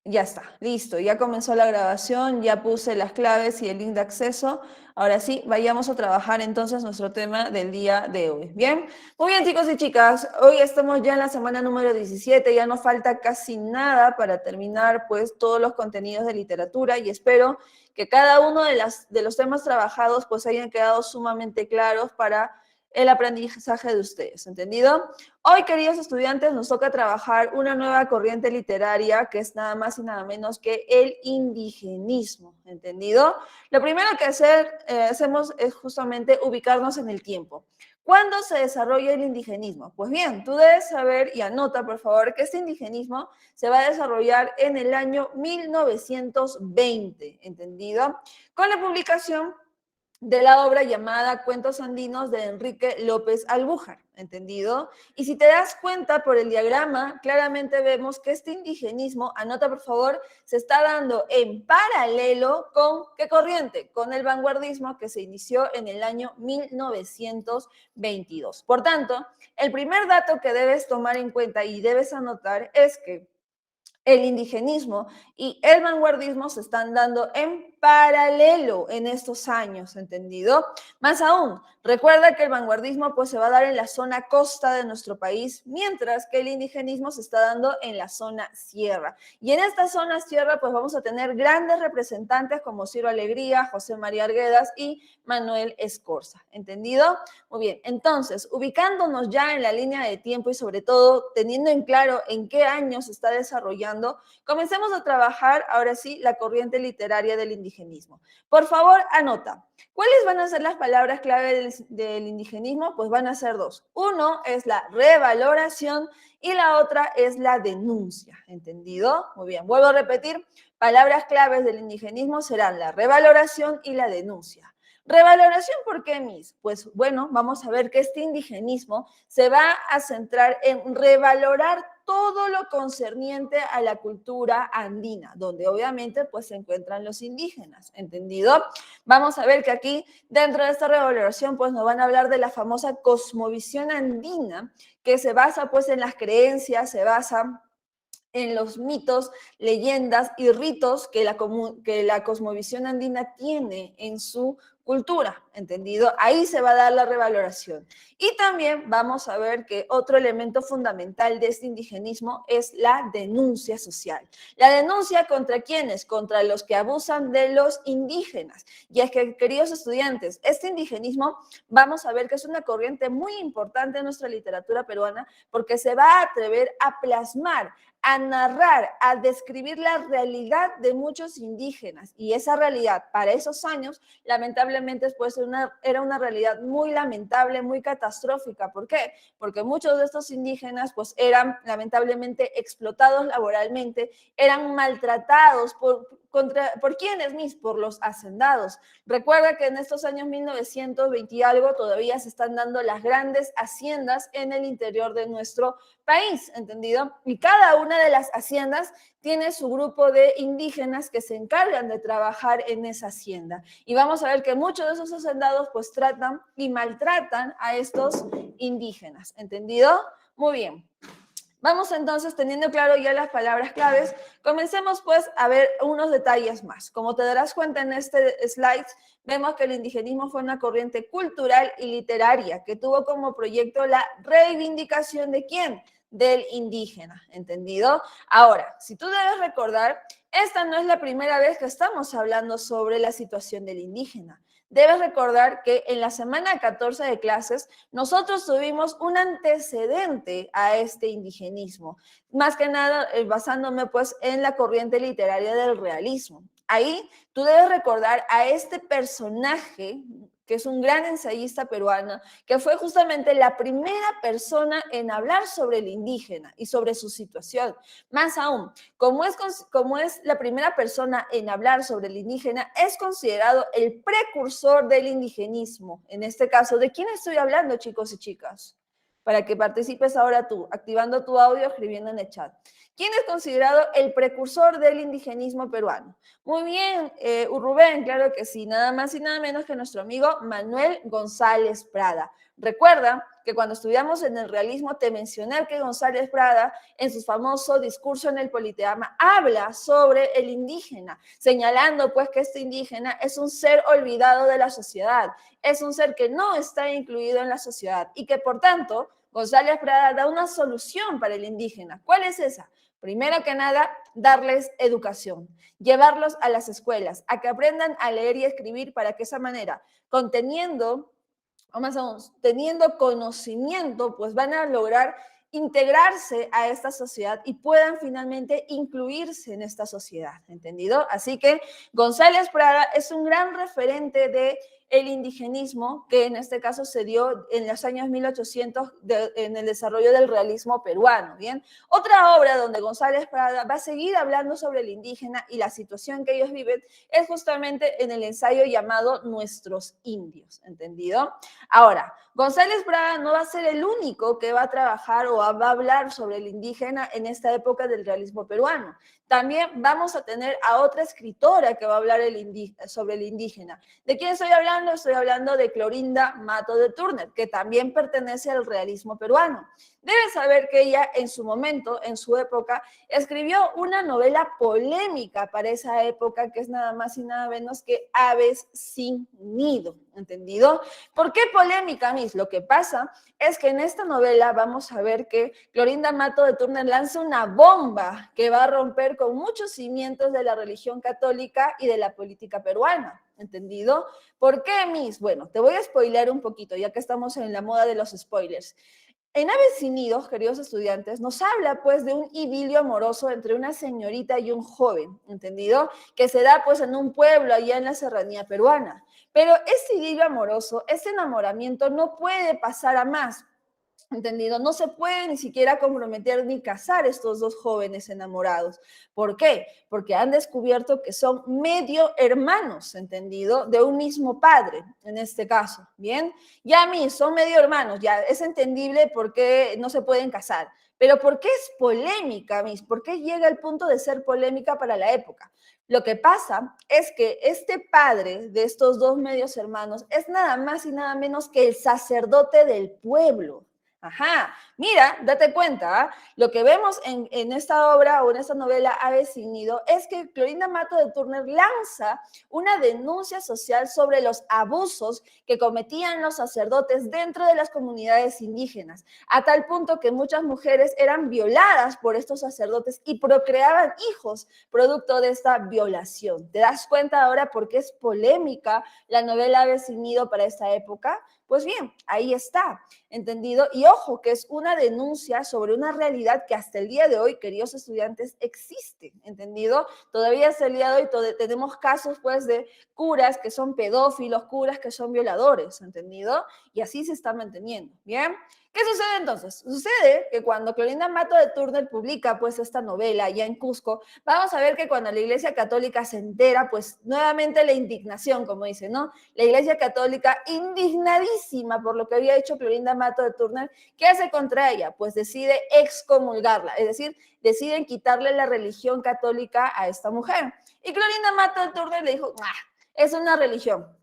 Ya está, listo, ya comenzó la grabación, ya puse las claves y el link de acceso. Ahora sí, vayamos a trabajar entonces nuestro tema del día de hoy. Bien, muy bien chicos y chicas, hoy estamos ya en la semana número 17, ya nos falta casi nada para terminar pues todos los contenidos de literatura y espero que cada uno de los temas trabajados pues hayan quedado sumamente claros para el aprendizaje de ustedes, ¿entendido? Hoy, queridos estudiantes, nos toca trabajar una nueva corriente literaria que es nada más y nada menos que el indigenismo, ¿entendido? Lo primero que hacemos es justamente ubicarnos en el tiempo. ¿Cuándo se desarrolla el indigenismo? Pues bien, tú debes saber y anota, por favor, que este indigenismo se va a desarrollar en el año 1920, ¿entendido? Con la publicación de la obra llamada Cuentos Andinos de Enrique López Albújar, ¿entendido? Y si te das cuenta por el diagrama, claramente vemos que este indigenismo, anota por favor, se está dando en paralelo con ¿qué corriente? Con el vanguardismo que se inició en el año 1922. Por tanto, el primer dato que debes tomar en cuenta y debes anotar es que el indigenismo y el vanguardismo se están dando en paralelo en estos años, ¿entendido? Más aún, recuerda que el vanguardismo pues se va a dar en la zona costa de nuestro país, mientras que el indigenismo se está dando en la zona sierra. Y en esta zona sierra pues vamos a tener grandes representantes como Ciro Alegría, José María Arguedas y Manuel Escorza, ¿entendido? Muy bien, entonces, ubicándonos ya en la línea de tiempo y sobre todo teniendo en claro en qué año se está desarrollando, comencemos a trabajar ahora sí la corriente literaria del indigenismo. Por favor, anota. ¿Cuáles van a ser las palabras clave del indigenismo? Pues van a ser dos. Uno es la revaloración y la otra es la denuncia, ¿entendido? Muy bien, vuelvo a repetir, palabras claves del indigenismo serán la revaloración y la denuncia. Revaloración, ¿por qué, Miss? Pues bueno, vamos a ver que este indigenismo se va a centrar en revalorar todo lo concerniente a la cultura andina, donde obviamente pues se encuentran los indígenas, ¿entendido? Vamos a ver que aquí dentro de esta revaloración pues nos van a hablar de la famosa cosmovisión andina que se basa pues en las creencias, se basa en los mitos, leyendas y ritos que la cosmovisión andina tiene en su cultura, ¿entendido? Ahí se va a dar la revaloración. Y también vamos a ver que otro elemento fundamental de este indigenismo es la denuncia social. La denuncia contra quiénes? Contra los que abusan de los indígenas. Y es que, queridos estudiantes, este indigenismo vamos a ver que es una corriente muy importante en nuestra literatura peruana porque se va a atrever a plasmar, a narrar, a describir la realidad de muchos indígenas. Y esa realidad para esos años, lamentablemente, pues, era una realidad muy lamentable, muy catastrófica. ¿Por qué? Porque muchos de estos indígenas pues, eran lamentablemente explotados laboralmente, eran maltratados ¿por quiénes, Mis? Por los hacendados. Recuerda que en estos años 1920 y algo todavía se están dando las grandes haciendas en el interior de nuestro país, ¿entendido? Y cada una de las haciendas tiene su grupo de indígenas que se encargan de trabajar en esa hacienda. Y vamos a ver que muchos de esos hacendados pues tratan y maltratan a estos indígenas, ¿entendido? Muy bien. Vamos entonces, teniendo claro ya las palabras claves, comencemos pues a ver unos detalles más. Como te darás cuenta en este slide, vemos que el indigenismo fue una corriente cultural y literaria que tuvo como proyecto la reivindicación de ¿quién? Del indígena, ¿entendido? Ahora, si tú debes recordar, esta no es la primera vez que estamos hablando sobre la situación del indígena. Debes recordar que en la semana 14 de clases nosotros tuvimos un antecedente a este indigenismo, más que nada basándome pues en la corriente literaria del realismo. Ahí tú debes recordar a este personaje que es un gran ensayista peruano, que fue justamente la primera persona en hablar sobre el indígena y sobre su situación. Más aún, como es la primera persona en hablar sobre el indígena, es considerado el precursor del indigenismo. En este caso, ¿de quién estoy hablando, chicos y chicas? Para que participes ahora tú, activando tu audio, escribiendo en el chat. ¿Quién es considerado el precursor del indigenismo peruano? Muy bien, Rubén, claro que sí, nada más y nada menos que nuestro amigo Manuel González Prada. Recuerda que cuando estudiamos en el realismo te mencioné que González Prada, en su famoso discurso en el Politeama, habla sobre el indígena, señalando pues que este indígena es un ser olvidado de la sociedad, es un ser que no está incluido en la sociedad y que por tanto González Prada da una solución para el indígena. ¿Cuál es esa? Primero que nada, darles educación, llevarlos a las escuelas, a que aprendan a leer y escribir para que de esa manera, conteniendo o más aún, teniendo conocimiento, pues van a lograr integrarse a esta sociedad y puedan finalmente incluirse en esta sociedad, ¿entendido? Así que González Prada es un gran referente de el indigenismo, que en este caso se dio en los años 1800 en el desarrollo del realismo peruano, ¿bien? Otra obra donde González Prada va a seguir hablando sobre el indígena y la situación que ellos viven es justamente en el ensayo llamado Nuestros Indios, ¿entendido? Ahora, González Prada no va a ser el único que va a trabajar o va a hablar sobre el indígena en esta época del realismo peruano. También vamos a tener a otra escritora que va a hablar sobre el indígena. ¿De quién estoy hablando? Estoy hablando de Clorinda Mato de Turner, que también pertenece al realismo peruano. Debes saber que ella en su momento, en su época, escribió una novela polémica para esa época, que es nada más y nada menos que Aves sin nido, ¿entendido? ¿Por qué polémica, Miss? Lo que pasa es que en esta novela vamos a ver que Clorinda Mato de Turner lanza una bomba que va a romper con muchos cimientos de la religión católica y de la política peruana, ¿entendido? ¿Por qué, Miss? Bueno, te voy a spoilear un poquito, ya que estamos en la moda de los spoilers. En Aves sin nidos, queridos estudiantes, nos habla pues de un idilio amoroso entre una señorita y un joven, ¿entendido? Que se da pues en un pueblo allá en la serranía peruana. Pero este idilio amoroso, este enamoramiento no puede pasar a más, ¿entendido? No se puede ni siquiera comprometer ni casar estos dos jóvenes enamorados. ¿Por qué? Porque han descubierto que son medio hermanos, ¿entendido? De un mismo padre, en este caso, ¿bien? Ya a mí son medio hermanos, ya es entendible por qué no se pueden casar. Pero ¿por qué es polémica, Miss? ¿Por qué llega al punto de ser polémica para la época? Lo que pasa es que este padre de estos dos medios hermanos es nada más y nada menos que el sacerdote del pueblo. Ajá, mira, date cuenta, ¿ah? Lo que vemos en esta obra o en esta novela Aves sin nido es que Clorinda Mato de Turner lanza una denuncia social sobre los abusos que cometían los sacerdotes dentro de las comunidades indígenas, a tal punto que muchas mujeres eran violadas por estos sacerdotes y procreaban hijos producto de esta violación. ¿Te das cuenta ahora por qué es polémica la novela Aves sin nido para esta época? Pues bien, ahí está, ¿entendido? Y ojo, que es una denuncia sobre una realidad que hasta el día de hoy, queridos estudiantes, existe, ¿entendido? Todavía hasta el día de hoy tenemos casos, pues, de curas que son pedófilos, curas que son violadores, ¿entendido? Y así se está manteniendo, ¿bien? ¿Qué sucede entonces? Sucede que cuando Clorinda Mato de Turner publica, pues, esta novela ya en Cusco, vamos a ver que cuando la Iglesia Católica se entera, pues, nuevamente la indignación, como dice, ¿no? La Iglesia Católica, indignadísima por lo que había hecho Clorinda Mato de Turner, ¿qué hace contra ella? Pues decide excomulgarla, es decir, deciden quitarle la religión católica a esta mujer. Y Clorinda Mato de Turner le dijo, ah, es una religión.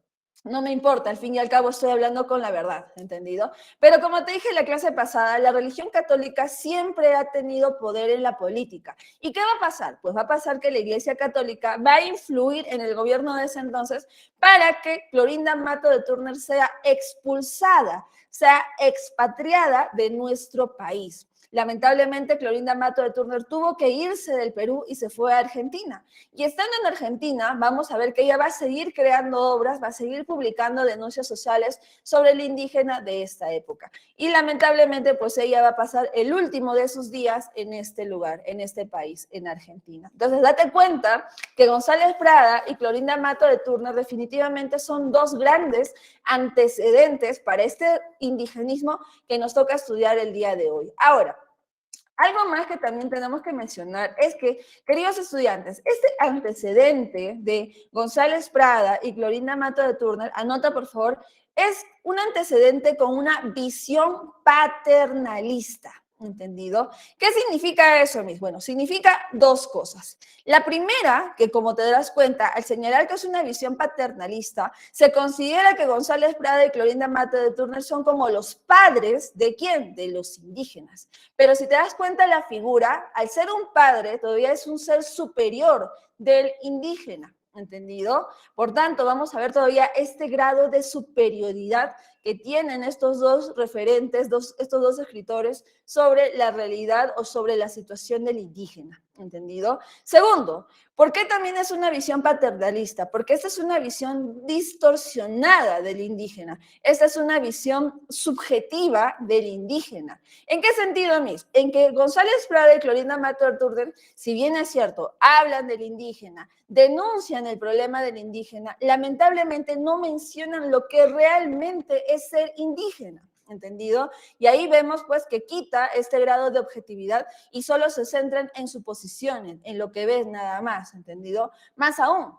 No me importa, al fin y al cabo estoy hablando con la verdad, ¿entendido? Pero como te dije en la clase pasada, la religión católica siempre ha tenido poder en la política. ¿Y qué va a pasar? Pues va a pasar que la Iglesia Católica va a influir en el gobierno de ese entonces para que Clorinda Mato de Turner sea expulsada, sea expatriada de nuestro país. Lamentablemente, Clorinda Mato de Turner tuvo que irse del Perú y se fue a Argentina. Y estando en Argentina, vamos a ver que ella va a seguir creando obras, va a seguir publicando denuncias sociales sobre el indígena de esta época. Y lamentablemente, pues ella va a pasar el último de sus días en este lugar, en este país, en Argentina. Entonces, date cuenta que González Prada y Clorinda Mato de Turner definitivamente son dos grandes antecedentes para este indigenismo que nos toca estudiar el día de hoy. Ahora, algo más que también tenemos que mencionar es que, queridos estudiantes, este antecedente de González Prada y Clorinda Mato de Turner, anota por favor, es un antecedente con una visión paternalista. ¿Entendido? ¿Qué significa eso, Miss? Bueno, significa dos cosas. La primera, que como te das cuenta, al señalar que es una visión paternalista, se considera que González Prada y Clorinda Mata de Turner son como los padres ¿de quién? De los indígenas. Pero si te das cuenta, la figura, al ser un padre, todavía es un ser superior del indígena. ¿Entendido? Por tanto, vamos a ver todavía este grado de superioridad que tienen estos dos referentes, estos dos escritores sobre la realidad o sobre la situación del indígena, ¿entendido? Segundo, ¿por qué también es una visión paternalista? Porque esta es una visión distorsionada del indígena, esta es una visión subjetiva del indígena. ¿En qué sentido, Miss? En que González Prada y Clorinda Mata de Turner, si bien es cierto, hablan del indígena, denuncian el problema del indígena, lamentablemente no mencionan lo que realmente es ser indígena, ¿entendido? Y ahí vemos pues que quita este grado de objetividad y solo se centran en suposiciones, en lo que ves nada más, ¿entendido? Más aún,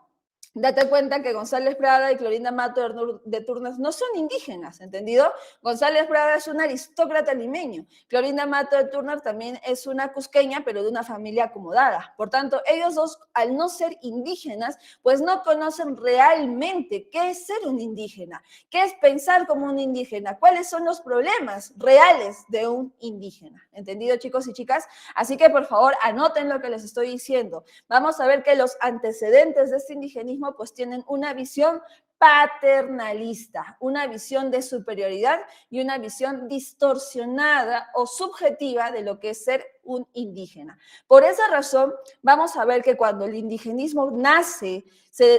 date cuenta que González Prada y Clorinda Mato de Turner no son indígenas, ¿entendido? González Prada es un aristócrata limeño. Clorinda Mato de Turner también es una cusqueña, pero de una familia acomodada. Por tanto, ellos dos, al no ser indígenas, pues no conocen realmente qué es ser un indígena, qué es pensar como un indígena, cuáles son los problemas reales de un indígena. ¿Entendido, chicos y chicas? Así que, por favor, anoten lo que les estoy diciendo. Vamos a ver que los antecedentes de este indigenismo pues tienen una visión paternalista, una visión de superioridad y una visión distorsionada o subjetiva de lo que es ser un indígena. Por esa razón, vamos a ver que cuando el indigenismo nace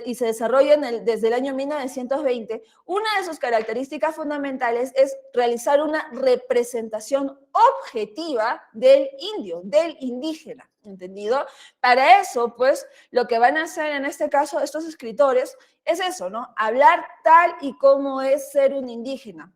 y se desarrolla desde el año 1920, una de sus características fundamentales es realizar una representación objetiva del indio, del indígena, ¿entendido? Para eso, pues, lo que van a hacer en este caso estos escritores es eso, ¿no? Hablar tal y como es ser un indígena.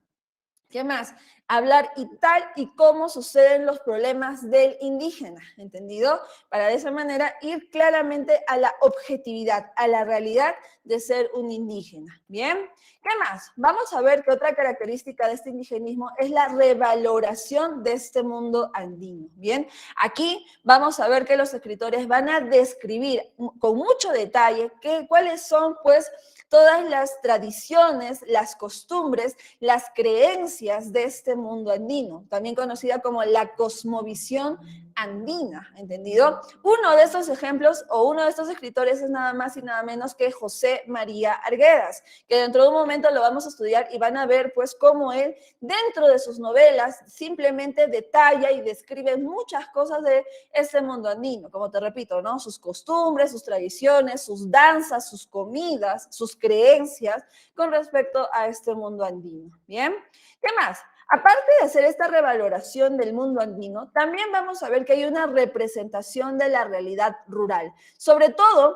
¿Qué más? Hablar y tal y cómo suceden los problemas del indígena, ¿entendido? Para de esa manera ir claramente a la objetividad, a la realidad de ser un indígena. ¿Bien? ¿Qué más? Vamos a ver que otra característica de este indigenismo es la revaloración de este mundo andino. ¿Bien? Aquí vamos a ver que los escritores van a describir con mucho detalle cuáles son, pues, todas las tradiciones, las costumbres, las creencias de este mundo andino, también conocida como la cosmovisión andina, ¿entendido? Uno de estos ejemplos o uno de estos escritores es nada más y nada menos que José María Arguedas, que dentro de un momento lo vamos a estudiar y van a ver pues cómo él dentro de sus novelas simplemente detalla y describe muchas cosas de este mundo andino, como te repito, ¿no? Sus costumbres, sus tradiciones, sus danzas, sus comidas, sus creencias con respecto a este mundo andino, ¿bien? ¿Qué más? Aparte de hacer esta revaloración del mundo andino, también vamos a ver que hay una representación de la realidad rural. Sobre todo,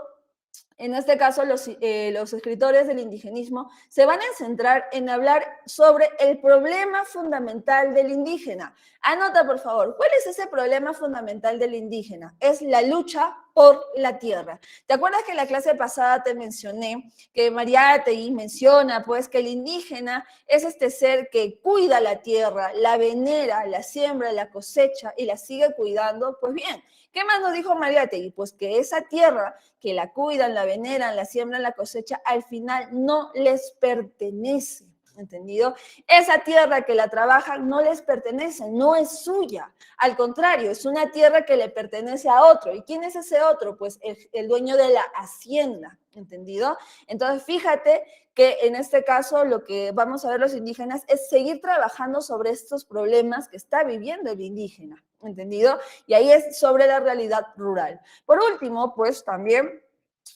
en este caso, los escritores del indigenismo se van a centrar en hablar sobre el problema fundamental del indígena. Anota, por favor, ¿cuál es ese problema fundamental del indígena? Es la lucha por la tierra. ¿Te acuerdas que en la clase pasada te mencioné que Mariátegui menciona pues que el indígena es este ser que cuida la tierra, la venera, la siembra, la cosecha y la sigue cuidando? Pues bien, ¿qué más nos dijo Mariátegui? Pues que esa tierra que la cuidan, la veneran, la siembran, la cosecha, al final no les pertenece, ¿entendido? Esa tierra que la trabajan no les pertenece, no es suya. Al contrario, es una tierra que le pertenece a otro. ¿Y quién es ese otro? Pues el dueño de la hacienda, ¿entendido? Entonces, fíjate que en este caso lo que vamos a ver los indígenas es seguir trabajando sobre estos problemas que está viviendo el indígena, ¿entendido? Y ahí es sobre la realidad rural. Por último, pues también,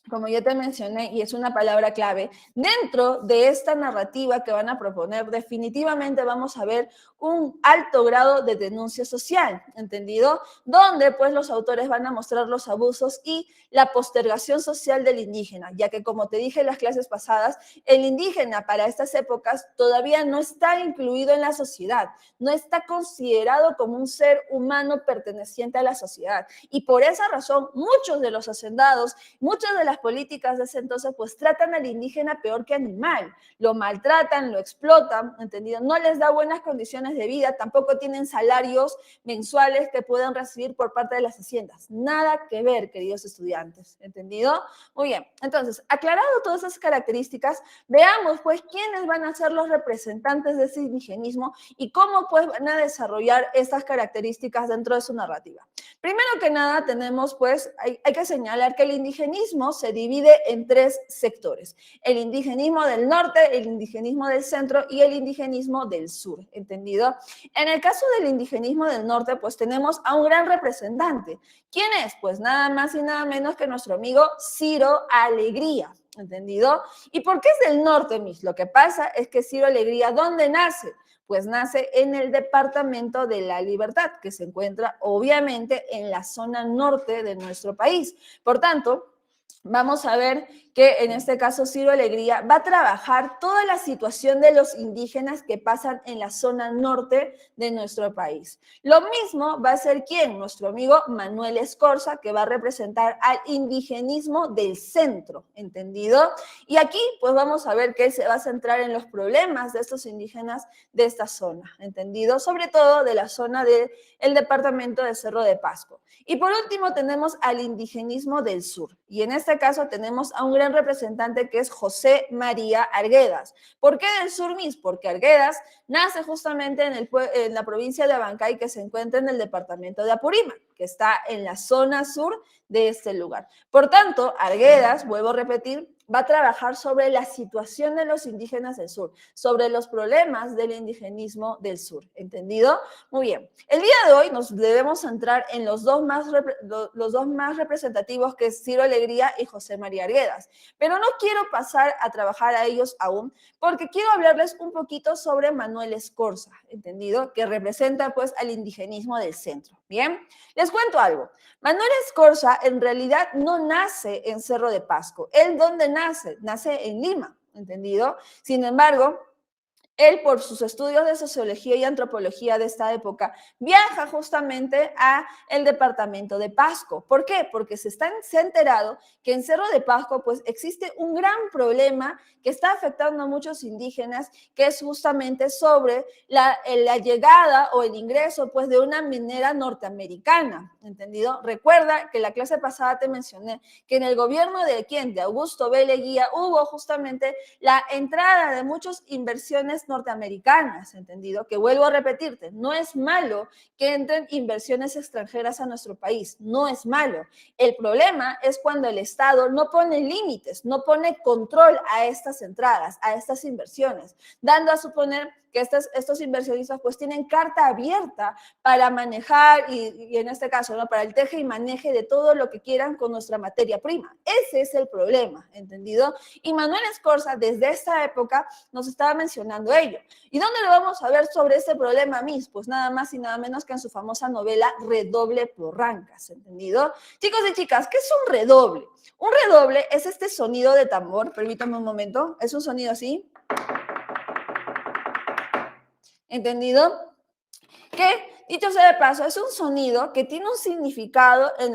como ya te mencioné, y es una palabra clave, dentro de esta narrativa que van a proponer, definitivamente vamos a ver un alto grado de denuncia social, ¿entendido? Donde pues los autores van a mostrar los abusos y la postergación social del indígena, ya que como te dije en las clases pasadas, el indígena para estas épocas todavía no está incluido en la sociedad, no está considerado como un ser humano perteneciente a la sociedad. Y por esa razón, muchos de los hacendados, muchas de de las políticas de ese entonces pues tratan al indígena peor que animal, lo maltratan, lo explotan, ¿entendido? No les da buenas condiciones de vida, tampoco tienen salarios mensuales que puedan recibir por parte de las haciendas. Nada que ver, queridos estudiantes, ¿entendido? Muy bien, entonces, aclarado todas esas características, veamos pues quiénes van a ser los representantes de ese indigenismo y cómo pues van a desarrollar estas características dentro de su narrativa. Primero que nada tenemos pues, hay que señalar que el indigenismo se divide en tres sectores: el indigenismo del norte, el indigenismo del centro y el indigenismo del sur, ¿entendido? En el caso del indigenismo del norte pues tenemos a un gran representante. ¿Quién es? Pues nada más y nada menos que nuestro amigo Ciro Alegría, ¿entendido? ¿Y por qué es del norte, Miss? Lo que pasa es que Ciro Alegría, ¿dónde nace? Pues nace en el departamento de La Libertad, que se encuentra obviamente en la zona norte de nuestro país. Por tanto, vamos a ver que en este caso Ciro Alegría va a trabajar toda la situación de los indígenas que pasan en la zona norte de nuestro país. Lo mismo va a ser ¿quién? Nuestro amigo Manuel Escorza, que va a representar al indigenismo del centro, ¿entendido? Y aquí pues vamos a ver que él se va a centrar en los problemas de estos indígenas de esta zona, ¿entendido? Sobre todo de la zona del departamento de Cerro de Pasco. Y por último tenemos al indigenismo del sur. Y en este caso tenemos a un gran representante que es José María Arguedas. ¿Por qué del sur, Miss? Porque Arguedas nace justamente en la provincia de Abancay, que se encuentra en el departamento de Apurímac, que está en la zona sur de este lugar. Por tanto, Arguedas, vuelvo a repetir, va a trabajar sobre la situación de los indígenas del sur, sobre los problemas del indigenismo del sur, ¿entendido? Muy bien. El día de hoy nos debemos centrar en los dos más representativos, que es Ciro Alegría y José María Arguedas, pero no quiero pasar a trabajar a ellos aún, porque quiero hablarles un poquito sobre Manuel Escorza, ¿entendido? Que representa pues al indigenismo del centro, ¿bien? Les cuento algo. Manuel Escorza en realidad no nace en Cerro de Pasco. ¿Él dónde nace? Nace en Lima, ¿entendido? Sin embargo, él, por sus estudios de sociología y antropología de esta época, viaja justamente a el departamento de Pasco. ¿Por qué? Porque se ha enterado que en Cerro de Pasco pues existe un gran problema que está afectando a muchos indígenas, que es justamente sobre la llegada o el ingreso pues de una minera norteamericana, ¿entendido? Recuerda que la clase pasada te mencioné que en el gobierno de ¿quién? De Augusto B. Leguía hubo justamente la entrada de muchas inversiones norteamericanas, ¿entendido? Que vuelvo a repetirte, no es malo que entren inversiones extranjeras a nuestro país, no es malo. El problema es cuando el Estado no pone límites, no pone control a estas entradas, a estas inversiones, dando a suponer que estos inversionistas pues tienen carta abierta para manejar y en este caso, ¿no? Para el teje y maneje de todo lo que quieran con nuestra materia prima. Ese es el problema, ¿entendido? Y Manuel Escorza desde esta época nos estaba mencionando ello. ¿Y dónde lo vamos a ver sobre este problema, Miss? Pues nada más y nada menos que en su famosa novela Redoble por Rancas, ¿entendido? Chicos y chicas, ¿qué es un redoble? Un redoble es este sonido de tambor, permítanme un momento, es un sonido así, ¿entendido? Que, dicho sea de paso, es un sonido que tiene un significado en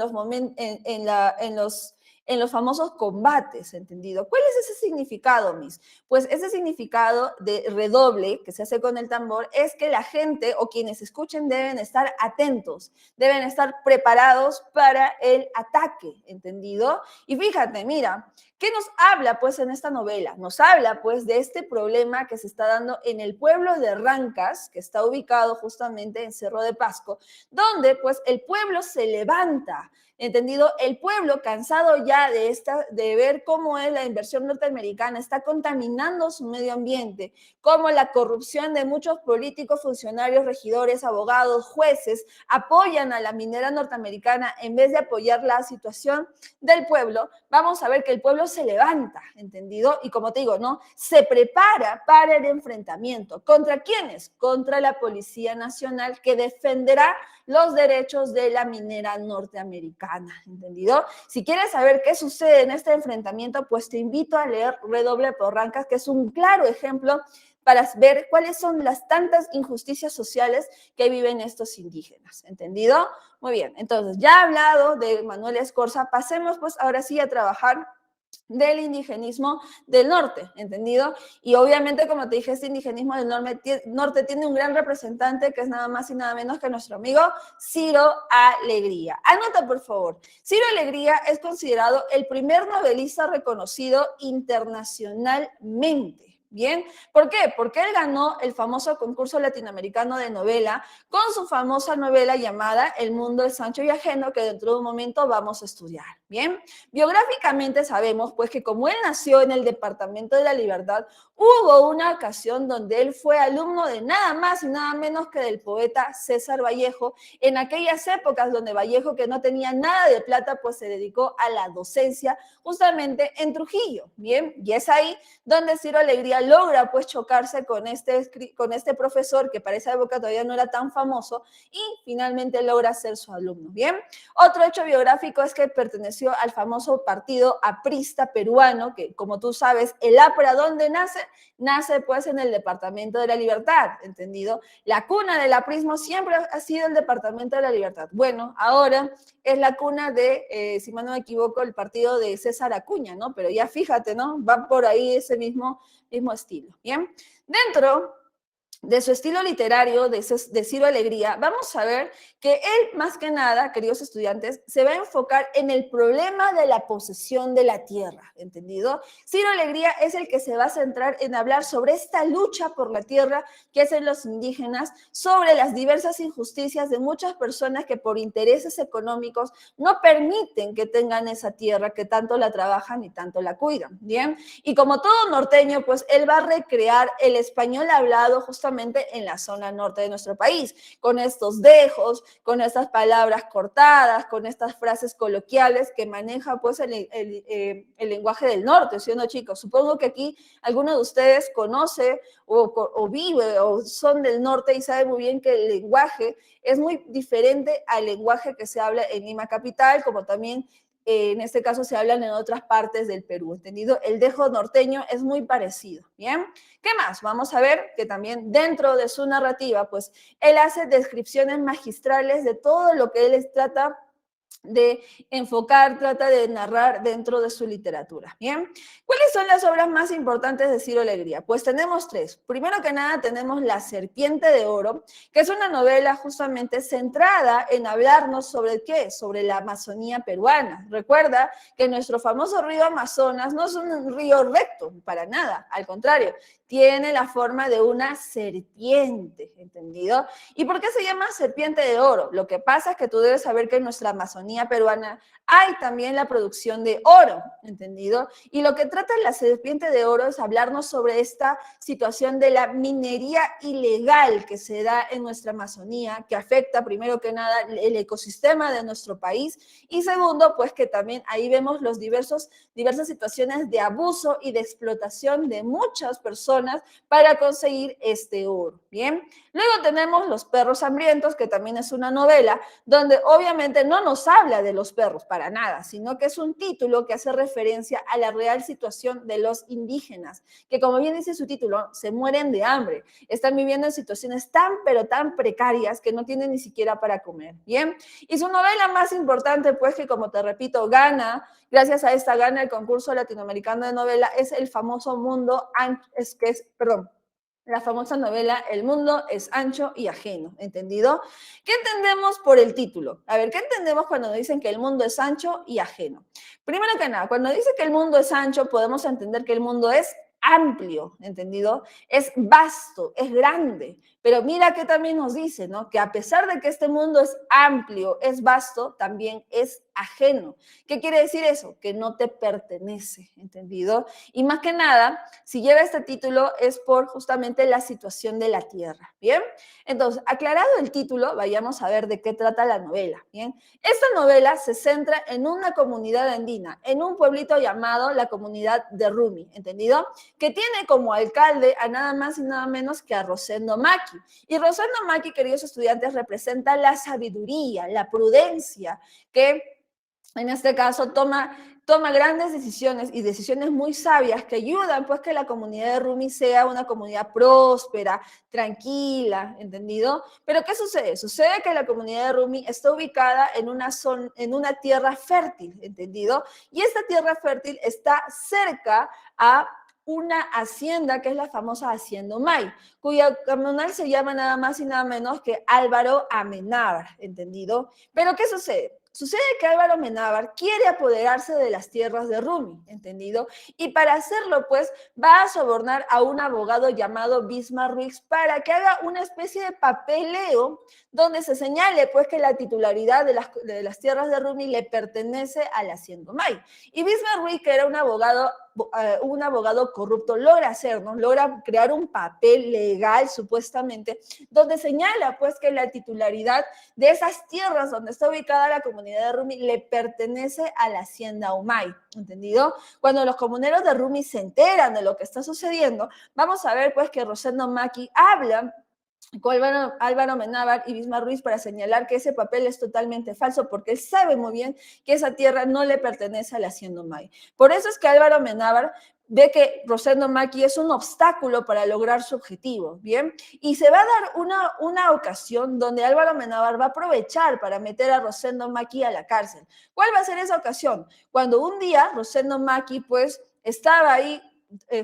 los famosos combates, ¿entendido? ¿Cuál es ese significado, Miss? Pues ese significado de redoble que se hace con el tambor es que la gente o quienes escuchen deben estar atentos, deben estar preparados para el ataque, ¿entendido? Y fíjate, mira, ¿qué nos habla pues en esta novela? Nos habla pues de este problema que se está dando en el pueblo de Rancas, que está ubicado justamente en Cerro de Pasco, donde pues el pueblo se levanta, ¿entendido? El pueblo, cansado ya de ver cómo es la inversión norteamericana, está contaminando su medio ambiente, cómo la corrupción de muchos políticos, funcionarios, regidores, abogados, jueces apoyan a la minera norteamericana en vez de apoyar la situación del pueblo. Vamos a ver que el pueblo se levanta, ¿entendido? Y como te digo, ¿no? Se prepara para el enfrentamiento. ¿Contra quiénes? Contra la Policía Nacional, que defenderá los derechos de la minera norteamericana, ¿entendido? Si quieres saber qué sucede en este enfrentamiento, pues te invito a leer Redoble por Rancas, que es un claro ejemplo para ver cuáles son las tantas injusticias sociales que viven estos indígenas, ¿entendido? Muy bien, entonces ya he hablado de Manuel Escorza, pasemos pues ahora sí a trabajar del indigenismo del norte, ¿entendido? Y obviamente, como te dije, este indigenismo del norte tiene un gran representante que es nada más y nada menos que nuestro amigo Ciro Alegría. Anota, por favor. Ciro Alegría es considerado el primer novelista reconocido internacionalmente. Bien, ¿por qué? Porque él ganó el famoso concurso latinoamericano de novela con su famosa novela llamada El mundo es ancho y ajeno, que dentro de un momento vamos a estudiar. Bien, biográficamente sabemos pues que como él nació en el Departamento de la Libertad, hubo una ocasión donde él fue alumno de nada más y nada menos que del poeta César Vallejo, en aquellas épocas donde Vallejo, que no tenía nada de plata, pues se dedicó a la docencia justamente en Trujillo. Bien, y es ahí donde Ciro Alegría logra pues chocarse con este profesor que para esa época todavía no era tan famoso y finalmente logra ser su alumno. Bien, otro hecho biográfico es que perteneció al famoso partido aprista peruano, que como tú sabes, el APRA, ¿dónde nace? Nace pues en el Departamento de la Libertad, ¿entendido? La cuna del aprismo siempre ha sido el Departamento de la Libertad. Bueno, ahora es la cuna de, si mal no me equivoco, el partido de César Acuña, ¿no? Pero ya fíjate, ¿no? Va por ahí ese mismo estilo, ¿bien? Dentro de su estilo literario, de Ciro Alegría, vamos a ver que él, más que nada, queridos estudiantes, se va a enfocar en el problema de la posesión de la tierra, ¿entendido? Ciro Alegría es el que se va a centrar en hablar sobre esta lucha por la tierra que hacen los indígenas, sobre las diversas injusticias de muchas personas que por intereses económicos no permiten que tengan esa tierra, que tanto la trabajan y tanto la cuidan, ¿bien? Y como todo norteño, pues él va a recrear el español hablado justamente en la zona norte de nuestro país, con estos dejos, con estas palabras cortadas, con estas frases coloquiales que maneja pues el lenguaje del norte, ¿sí o no, chicos? Supongo que aquí alguno de ustedes conoce o vive o son del norte y sabe muy bien que el lenguaje es muy diferente al lenguaje que se habla en Lima capital, como también en este caso se hablan en otras partes del Perú, ¿entendido? El dejo norteño es muy parecido, ¿bien? ¿Qué más? Vamos a ver que también dentro de su narrativa, pues él hace descripciones magistrales de todo lo que él trata de enfocar, trata de narrar dentro de su literatura. Bien, ¿cuáles son las obras más importantes de Ciro Alegría? Pues tenemos tres. Primero que nada tenemos La Serpiente de Oro, que es una novela justamente centrada en hablarnos sobre qué, sobre la Amazonía peruana. Recuerda que nuestro famoso río Amazonas no es un río recto, para nada, al contrario, tiene la forma de una serpiente, ¿entendido? ¿Y por qué se llama Serpiente de Oro? Lo que pasa es que tú debes saber que en nuestra Amazonía peruana hay también la producción de oro, ¿entendido? Y lo que trata la Serpiente de Oro es hablarnos sobre esta situación de la minería ilegal que se da en nuestra Amazonía, que afecta primero que nada el ecosistema de nuestro país y segundo, pues que también ahí vemos los diversas situaciones de abuso y de explotación de muchas personas para conseguir este oro, ¿bien? Luego tenemos Los Perros Hambrientos, que también es una novela donde obviamente no nos habla de los perros para nada, sino que es un título que hace referencia a la real situación de los indígenas, que como bien dice su título, se mueren de hambre, están viviendo en situaciones tan pero tan precarias que no tienen ni siquiera para comer, ¿bien? Y su novela más importante, pues que como te repito, gracias a esta gana el concurso latinoamericano de novela, es el famoso la famosa novela El mundo es ancho y ajeno, ¿entendido? ¿Qué entendemos por el título? A ver, ¿qué entendemos cuando dicen que el mundo es ancho y ajeno? Primero que nada, cuando dice que el mundo es ancho, podemos entender que el mundo es amplio, ¿entendido? Es vasto, es grande, pero mira que también nos dice, ¿no? Que a pesar de que este mundo es amplio, es vasto, también es ajeno. ¿Qué quiere decir eso? Que no te pertenece, ¿entendido? Y más que nada, si lleva este título es por justamente la situación de la tierra, ¿bien? Entonces, aclarado el título, vayamos a ver de qué trata la novela, ¿bien? Esta novela se centra en una comunidad andina, en un pueblito llamado la comunidad de Rumi, ¿entendido? Que tiene como alcalde a nada más y nada menos que a Rosendo Maki. Y Rosendo Maki, queridos estudiantes, representa la sabiduría, la prudencia, que en este caso, toma grandes decisiones y decisiones muy sabias que ayudan pues que la comunidad de Rumi sea una comunidad próspera, tranquila, ¿entendido? Pero ¿qué sucede? Sucede que la comunidad de Rumi está ubicada en una tierra fértil, ¿entendido? Y esta tierra fértil está cerca a una hacienda que es la famosa Hacienda Humay, cuya comunal se llama nada más y nada menos que Álvaro Amenábar, ¿entendido? Pero ¿qué sucede? Sucede que Álvaro Amenábar quiere apoderarse de las tierras de Rumi, ¿entendido? Y para hacerlo, pues, va a sobornar a un abogado llamado Bismarck Ruiz para que haga una especie de papeleo donde se señale, pues, que la titularidad de las tierras de Rumi le pertenece a la Hacienda Humay. Y Bismarck Ruiz, que era un abogado corrupto, logra hacernos, logra crear un papel legal, supuestamente, donde señala, pues, que la titularidad de esas tierras donde está ubicada la comunidad de Rumi le pertenece a la hacienda Humay, ¿entendido? Cuando los comuneros de Rumi se enteran de lo que está sucediendo, vamos a ver pues que Rosendo Maki habla con Álvaro Amenábar y Bismarck Ruiz para señalar que ese papel es totalmente falso porque él sabe muy bien que esa tierra no le pertenece a la hacienda Humay. Por eso es que Álvaro Amenábar ve que Rosendo Maki es un obstáculo para lograr su objetivo, ¿bien? Y se va a dar una ocasión donde Álvaro Amenábar va a aprovechar para meter a Rosendo Maki a la cárcel. ¿Cuál va a ser esa ocasión? Cuando un día Rosendo Maki, pues, estaba ahí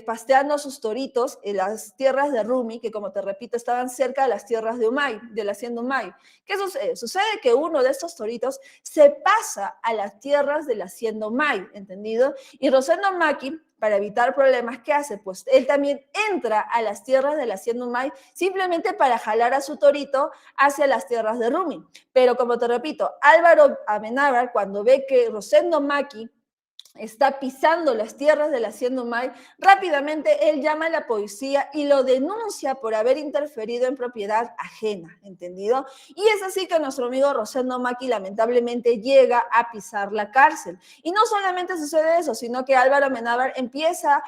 pasteando sus toritos en las tierras de Rumi, que como te repito, estaban cerca de las tierras de Humay, de la hacienda Humay. ¿Qué sucede? Sucede que uno de estos toritos se pasa a las tierras de la hacienda Humay, ¿entendido? Y Rosendo Maki, para evitar problemas, ¿qué hace? Pues él también entra a las tierras de la hacienda Humay simplemente para jalar a su torito hacia las tierras de Rumi. Pero como te repito, Álvaro Amenábar, cuando ve que Rosendo Maki está pisando las tierras de la hacienda Humay, rápidamente él llama a la policía y lo denuncia por haber interferido en propiedad ajena, ¿entendido? Y es así que nuestro amigo Rosendo Maki lamentablemente llega a pisar la cárcel. Y no solamente sucede eso, sino que Álvaro Amenábar empieza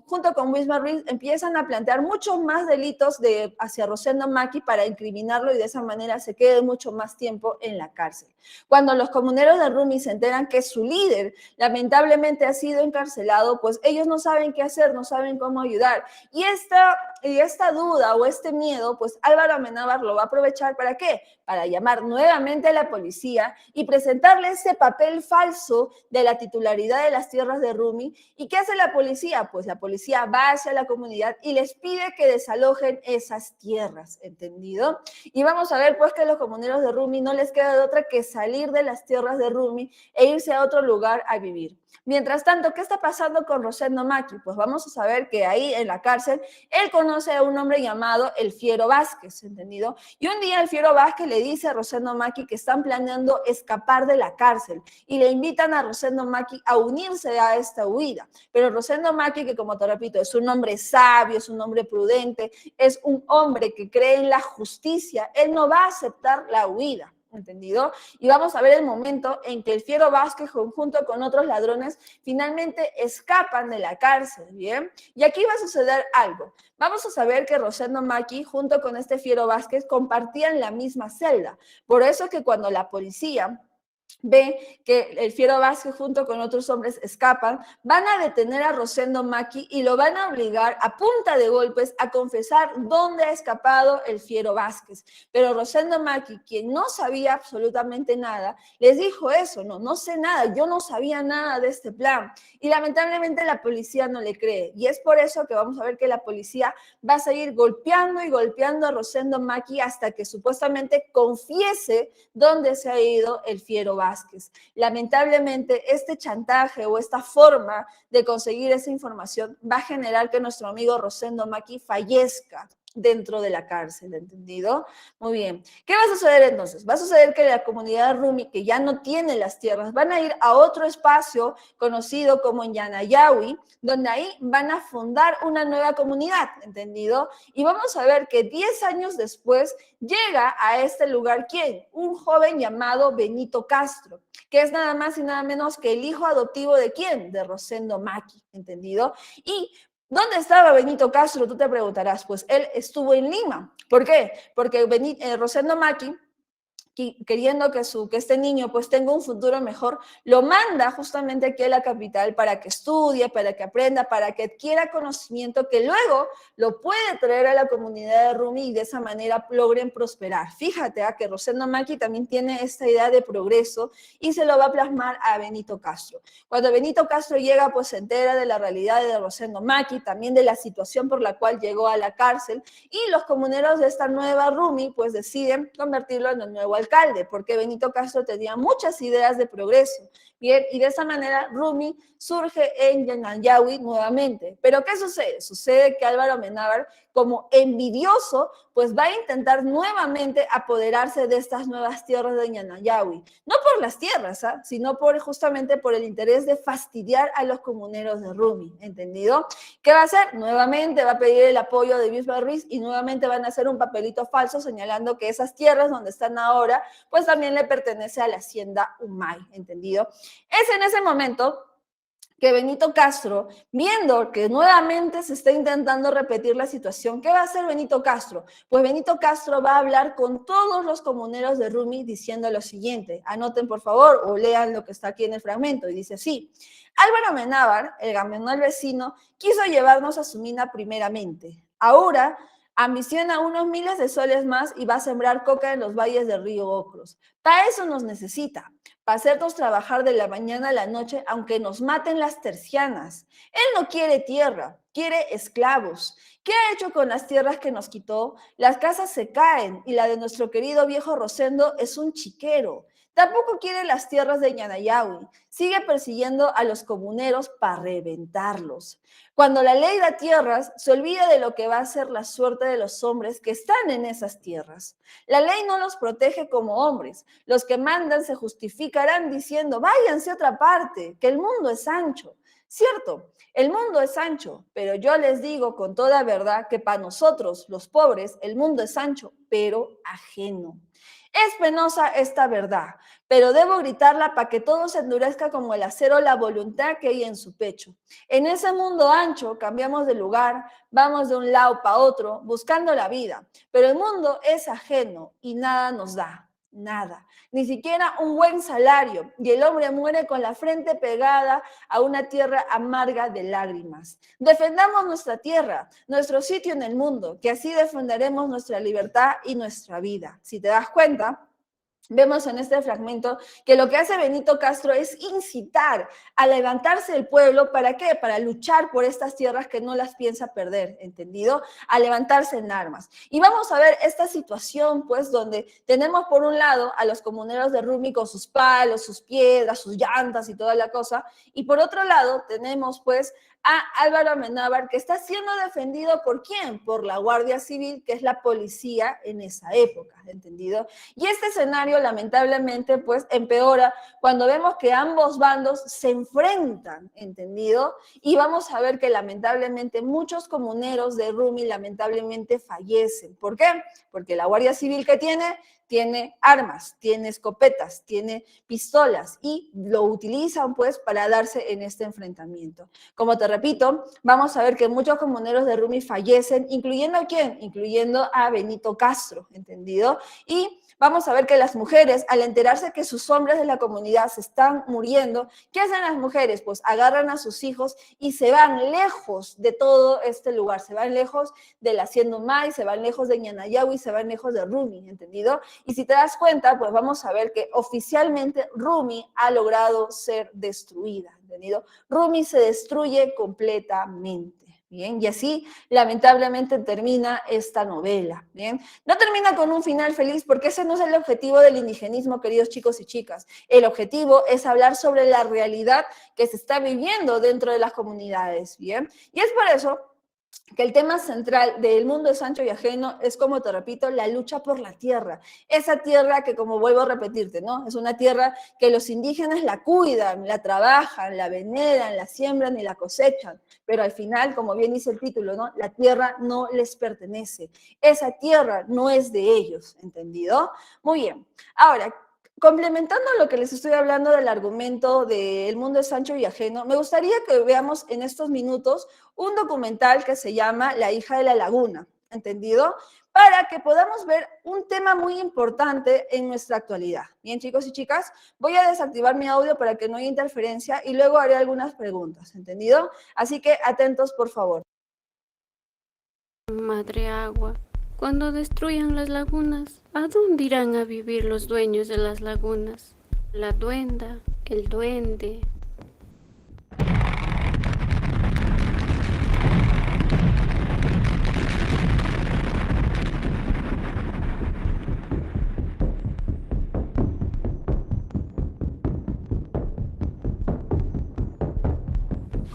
junto con Bismarck Ruiz, empiezan a plantear muchos más delitos hacia Rosendo Maki para incriminarlo y de esa manera se quede mucho más tiempo en la cárcel. Cuando los comuneros de Rumi se enteran que su líder lamentablemente ha sido encarcelado, pues ellos no saben qué hacer, no saben cómo ayudar. Y esta duda o este miedo, pues Álvaro Amenábar lo va a aprovechar ¿para qué? Para llamar nuevamente a la policía y presentarle ese papel falso de la titularidad de las tierras de Rumi. ¿Y qué hace la policía? Pues la policía va hacia la comunidad y les pide que desalojen esas tierras, ¿entendido? Y vamos a ver pues que a los comuneros de Rumi no les queda de otra que salir de las tierras de Rumi e irse a otro lugar a vivir. Mientras tanto, ¿qué está pasando con Rosendo Maki? Pues vamos a saber que ahí en la cárcel él conoce a un hombre llamado El Fiero Vázquez, ¿entendido? Y un día El Fiero Vázquez le dice a Rosendo Maki que están planeando escapar de la cárcel y le invitan a Rosendo Maki a unirse a esta huida. Pero Rosendo Maki, que como te repito, es un hombre sabio, es un hombre prudente, es un hombre que cree en la justicia, él no va a aceptar la huida. ¿Entendido? Y vamos a ver el momento en que el Fiero Vázquez, junto con otros ladrones, finalmente escapan de la cárcel, ¿bien? Y aquí va a suceder algo. Vamos a saber que Rosendo Maki, junto con este Fiero Vázquez, compartían la misma celda. Por eso que cuando la policía ve que el Fiero Vázquez junto con otros hombres escapan, van a detener a Rosendo Maki y lo van a obligar a punta de golpes a confesar dónde ha escapado el Fiero Vázquez. Pero Rosendo Maki, quien no sabía absolutamente nada, les dijo eso, no sé nada, yo no sabía nada de este plan. Y lamentablemente la policía no le cree. Y es por eso que vamos a ver que la policía va a seguir golpeando y golpeando a Rosendo Maki hasta que supuestamente confiese dónde se ha ido el Fiero Vázquez. Lamentablemente, este chantaje o esta forma de conseguir esa información va a generar que nuestro amigo Rosendo Maki fallezca dentro de la cárcel, ¿entendido? Muy bien. ¿Qué va a suceder entonces? Va a suceder que la comunidad Rumi, que ya no tiene las tierras, van a ir a otro espacio conocido como Yanayawi, donde ahí van a fundar una nueva comunidad, ¿entendido? Y vamos a ver que 10 años después llega a este lugar, ¿quién? Un joven llamado Benito Castro, que es nada más y nada menos que el hijo adoptivo de ¿quién? De Rosendo Maki, ¿entendido? Y ¿dónde estaba Benito Castro? Tú te preguntarás. Pues él estuvo en Lima. ¿Por qué? Porque Rosendo Maki queriendo que este niño pues tenga un futuro mejor, lo manda justamente aquí a la capital para que estudie, para que aprenda, para que adquiera conocimiento que luego lo puede traer a la comunidad de Rumi y de esa manera logren prosperar. Fíjate que Rosendo Maki también tiene esta idea de progreso y se lo va a plasmar a Benito Castro. Cuando Benito Castro llega, pues se entera de la realidad de Rosendo Maki, también de la situación por la cual llegó a la cárcel, y los comuneros de esta nueva Rumi pues deciden convertirlo en el nuevo alcalde, porque Benito Castro tenía muchas ideas de progreso. Bien, y de esa manera Rumi surge en Yananyahui nuevamente. Pero ¿qué sucede? Sucede que Álvaro Amenábar, como envidioso, pues va a intentar nuevamente apoderarse de estas nuevas tierras de Yananyahui. No por las tierras, sino justamente por el interés de fastidiar a los comuneros de Rumi, ¿entendido? ¿Qué va a hacer? Nuevamente va a pedir el apoyo de Bisbal Ruiz y nuevamente van a hacer un papelito falso señalando que esas tierras donde están ahora, pues también le pertenece a la hacienda Humay, ¿entendido? Es en ese momento que Benito Castro, viendo que nuevamente se está intentando repetir la situación, ¿qué va a hacer Benito Castro? Pues Benito Castro va a hablar con todos los comuneros de Rumi diciendo lo siguiente, anoten por favor o lean lo que está aquí en el fragmento, y dice así: Álvaro Amenábar, el gambenol vecino, quiso llevarnos a su mina primeramente. Ahora ambiciona unos miles de soles más y va a sembrar coca en los valles del río Ocros. Para eso nos necesita, para hacernos trabajar de la mañana a la noche, aunque nos maten las tercianas. Él no quiere tierra, quiere esclavos. ¿Qué ha hecho con las tierras que nos quitó? Las casas se caen y la de nuestro querido viejo Rosendo es un chiquero. Tampoco quiere las tierras de Ñanayahui. Sigue persiguiendo a los comuneros para reventarlos. Cuando la ley da tierras, se olvida de lo que va a ser la suerte de los hombres que están en esas tierras. La ley no los protege como hombres. Los que mandan se justificarán diciendo, váyanse a otra parte, que el mundo es ancho. Cierto, el mundo es ancho, pero yo les digo con toda verdad que para nosotros, los pobres, el mundo es ancho, pero ajeno. Es penosa esta verdad, pero debo gritarla para que todo se endurezca como el acero la voluntad que hay en su pecho. En ese mundo ancho cambiamos de lugar, vamos de un lado para otro, buscando la vida, pero el mundo es ajeno y nada nos da, nada, ni siquiera un buen salario, y el hombre muere con la frente pegada a una tierra amarga de lágrimas. Defendamos nuestra tierra, nuestro sitio en el mundo, que así defenderemos nuestra libertad y nuestra vida. Si te das cuenta, vemos en este fragmento que lo que hace Benito Castro es incitar a levantarse el pueblo. ¿Para qué? Para luchar por estas tierras que no las piensa perder, ¿entendido? A levantarse en armas. Y vamos a ver esta situación, pues, donde tenemos por un lado a los comuneros de Rumi con sus palos, sus piedras, sus llantas y toda la cosa, y por otro lado tenemos, pues, a Álvaro Amenábar, que está siendo defendido ¿por quién? Por la Guardia Civil, que es la policía en esa época, ¿entendido? Y este escenario lamentablemente pues empeora cuando vemos que ambos bandos se enfrentan, ¿entendido? Y vamos a ver que lamentablemente muchos comuneros de Rumi lamentablemente fallecen. ¿Por qué? Porque la Guardia Civil que tiene armas, tiene escopetas, tiene pistolas y lo utilizan pues para darse en este enfrentamiento. Como te repito, vamos a ver que muchos comuneros de Rumi fallecen, incluyendo ¿a quién? Incluyendo a Benito Castro, ¿entendido? Y vamos a ver que las mujeres, al enterarse que sus hombres de la comunidad se están muriendo, ¿qué hacen las mujeres? Pues agarran a sus hijos y se van lejos de todo este lugar, se van lejos de la hacienda Humay, se van lejos de Ñanayahui, se van lejos de Rumi, ¿entendido? Y si te das cuenta, pues vamos a ver que oficialmente Rumi ha logrado ser destruida, ¿entendido? Rumi se destruye completamente. Bien, y así lamentablemente termina esta novela, bien. No termina con un final feliz porque ese no es el objetivo del indigenismo, queridos chicos y chicas. El objetivo es hablar sobre la realidad que se está viviendo dentro de las comunidades, bien. Y es por eso que el tema central del mundo es ancho y ajeno es, como te repito, la lucha por la tierra. Esa tierra que, como vuelvo a repetirte, ¿no? Es una tierra que los indígenas la cuidan, la trabajan, la veneran, la siembran y la cosechan. Pero al final, como bien dice el título, ¿no? La tierra no les pertenece. Esa tierra no es de ellos, ¿entendido? Muy bien. Ahora, complementando lo que les estoy hablando del argumento de El mundo es ancho y ajeno, me gustaría que veamos en estos minutos un documental que se llama La hija de la laguna, ¿entendido? para que podamos ver un tema muy importante en nuestra actualidad. Bien, chicos y chicas, voy a desactivar mi audio para que no haya interferencia y luego haré algunas preguntas, ¿entendido? Así que atentos, por favor. Madre agua, cuando destruyan las lagunas, ¿a dónde irán a vivir los dueños de las lagunas? La duenda, el duende.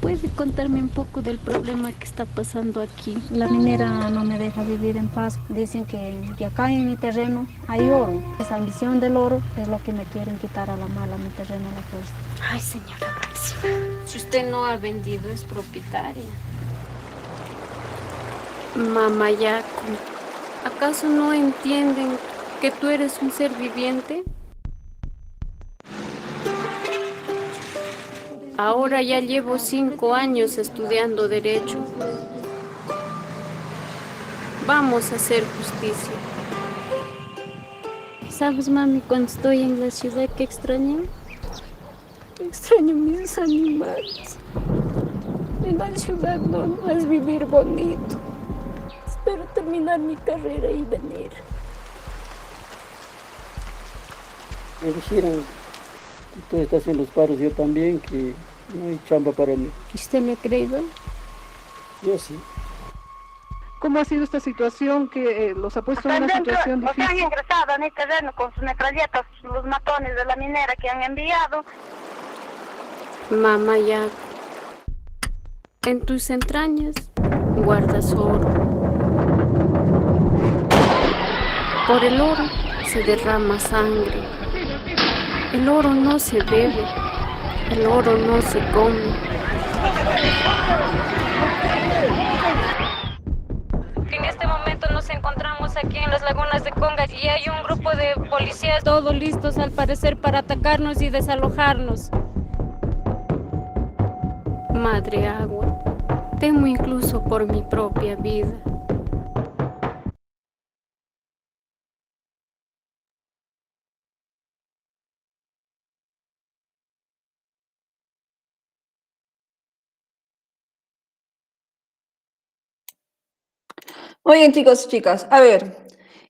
¿Puede contarme un poco del problema que está pasando aquí? La minera no me deja vivir en paz. Dicen que acá en mi terreno hay oro. Esa ambición del oro es lo que me quieren quitar a la mala, mi terreno a la fuerza. Ay, señora Máxima, si usted no ha vendido, es propietaria. Mamayaco, ¿acaso no entienden que tú eres un ser viviente? Ahora ya llevo 5 años estudiando Derecho. Vamos a hacer justicia. ¿Sabes, mami, cuando estoy en la ciudad que extraño? Extraño mis animales. En la ciudad no es vivir bonito. Espero terminar mi carrera y venir. Me dijeron, tú estás en los paros, yo también, que no hay chamba para mí. ¿Usted me ha creído? Yo sí. ¿Cómo ha sido esta situación que los ha puesto en una situación Nos han difícil? ingresado a mi terreno con sus metralletas, los matones de la minera que han enviado. Mamayaco, en tus entrañas guardas oro. Por el oro se derrama sangre. El oro no se bebe, el oro no se come. En este momento nos encontramos aquí en las lagunas de Conga y hay un grupo de policías todos listos al parecer para atacarnos y desalojarnos. Madre agua, temo incluso por mi propia vida. Muy bien, chicos y chicas. A ver,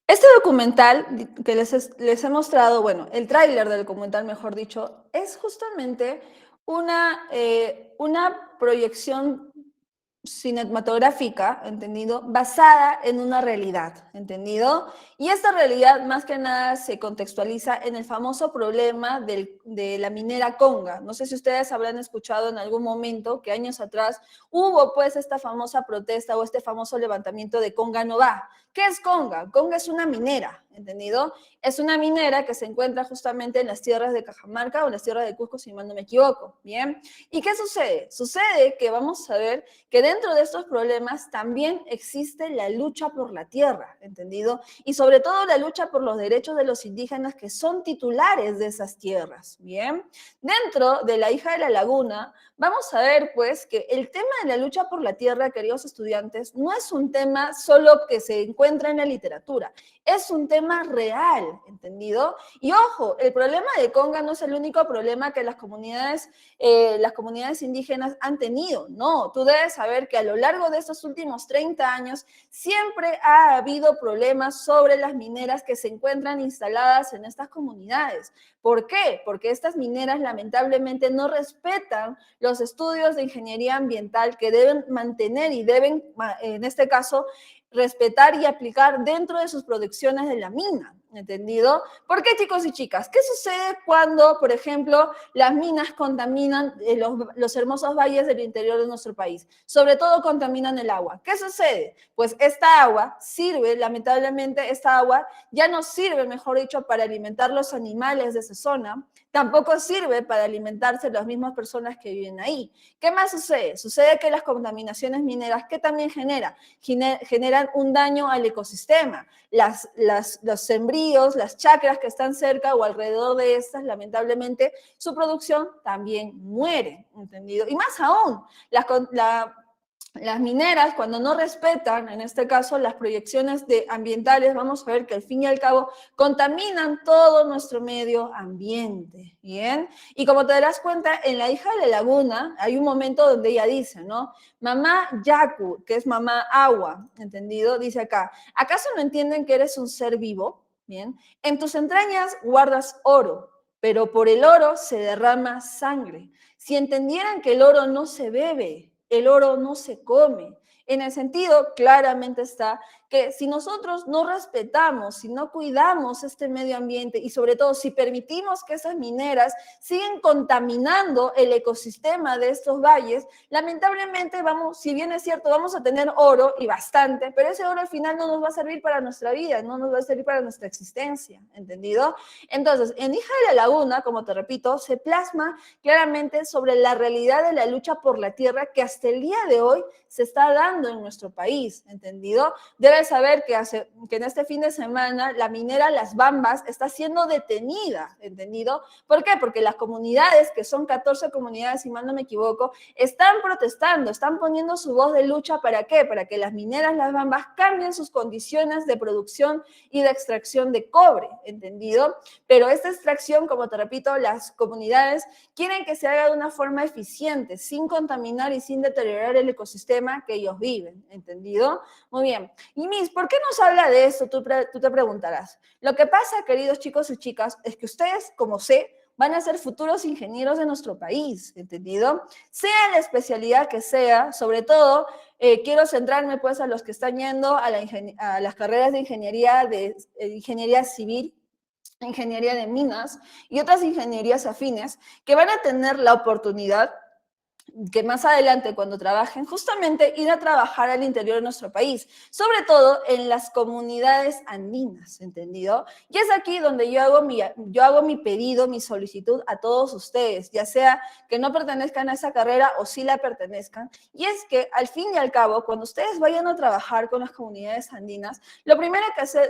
este documental que les he mostrado, bueno, el tráiler del documental, mejor dicho, es justamente una proyección cinematográfica, ¿entendido? Basada en una realidad, ¿entendido? Y esta realidad más que nada se contextualiza en el famoso problema de la minera Conga. No sé si ustedes habrán escuchado en algún momento que años atrás hubo pues esta famosa protesta o este famoso levantamiento de Conga no va. ¿Qué es Conga? Conga es una minera, ¿entendido? Es una minera que se encuentra justamente en las tierras de Cajamarca o en las tierras de Cusco, si mal no me equivoco, ¿bien? ¿Y qué sucede? Sucede que vamos a ver que dentro de estos problemas también existe la lucha por la tierra, ¿entendido? Y sobre todo la lucha por los derechos de los indígenas que son titulares de esas tierras, ¿bien? Dentro de La hija de la laguna, vamos a ver pues que el tema de la lucha por la tierra, queridos estudiantes, no es un tema solo que se encuentra en la literatura, es un tema real, ¿entendido? Y ojo, el problema de Conga no es el único problema que las comunidades indígenas han tenido. No, tú debes saber que a lo largo de estos últimos 30 años siempre ha habido problemas sobre las mineras que se encuentran instaladas en estas comunidades. ¿Por qué? Porque estas mineras lamentablemente no respetan los estudios de ingeniería ambiental que deben mantener y deben, en este caso, respetar y aplicar dentro de sus producciones de la mina, ¿entendido? ¿Por qué, chicos y chicas? ¿Qué sucede cuando, por ejemplo, las minas contaminan los hermosos valles del interior de nuestro país? Sobre todo contaminan el agua. ¿Qué sucede? Pues esta agua sirve, lamentablemente, esta agua ya no sirve, mejor dicho, para alimentar los animales de esa zona, tampoco sirve para alimentarse las mismas personas que viven ahí. ¿Qué más sucede? Sucede que las contaminaciones mineras, ¿qué también generan un daño al ecosistema? Los sembríos, las chacras que están cerca o alrededor de estas, lamentablemente, su producción también muere, ¿entendido? Y más aún, las mineras, cuando no respetan, en este caso, las proyecciones ambientales, vamos a ver que al fin y al cabo contaminan todo nuestro medio ambiente, ¿bien? Y como te darás cuenta, en La hija de la laguna hay un momento donde ella dice, ¿no? Mamá Yaku, que es mamá agua, ¿entendido? Dice acá, ¿acaso no entienden que eres un ser vivo? Bien, en tus entrañas guardas oro, pero por el oro se derrama sangre. Si entendieran que el oro no se bebe, el oro no se come. En el sentido, claramente está, que si nosotros no respetamos, si no cuidamos este medio ambiente y sobre todo si permitimos que esas mineras siguen contaminando el ecosistema de estos valles, lamentablemente vamos, si bien es cierto, vamos a tener oro y bastante, pero ese oro al final no nos va a servir para nuestra vida, no nos va a servir para nuestra existencia, ¿entendido? Entonces, en Hija de la Laguna, como te repito, se plasma claramente sobre la realidad de la lucha por la tierra que hasta el día de hoy se está dando en nuestro país, ¿entendido? Debes saber que en este fin de semana la minera Las Bambas está siendo detenida, ¿entendido? ¿Por qué? Porque las comunidades, que son 14 comunidades, si mal no me equivoco, están protestando, están poniendo su voz de lucha, ¿para qué? Para que las mineras Las Bambas cambien sus condiciones de producción y de extracción de cobre, ¿entendido? Pero esta extracción, como te repito, las comunidades quieren que se haga de una forma eficiente, sin contaminar y sin deteriorar el ecosistema que ellos viven, ¿entendido? Muy bien. Y Miss, ¿por qué nos habla de esto? Tú te preguntarás. Lo que pasa, queridos chicos y chicas, es que ustedes, como sé, van a ser futuros ingenieros de nuestro país, ¿entendido? Sea la especialidad que sea, sobre todo, quiero centrarme pues a los que están yendo a las carreras de ingeniería civil, ingeniería de minas y otras ingenierías afines que van a tener la oportunidad que más adelante cuando trabajen, justamente ir a trabajar al interior de nuestro país, sobre todo en las comunidades andinas, ¿entendido? Y es aquí donde yo hago mi pedido, mi solicitud a todos ustedes, ya sea que no pertenezcan a esa carrera o sí la pertenezcan, y es que al fin y al cabo, cuando ustedes vayan a trabajar con las comunidades andinas, lo primero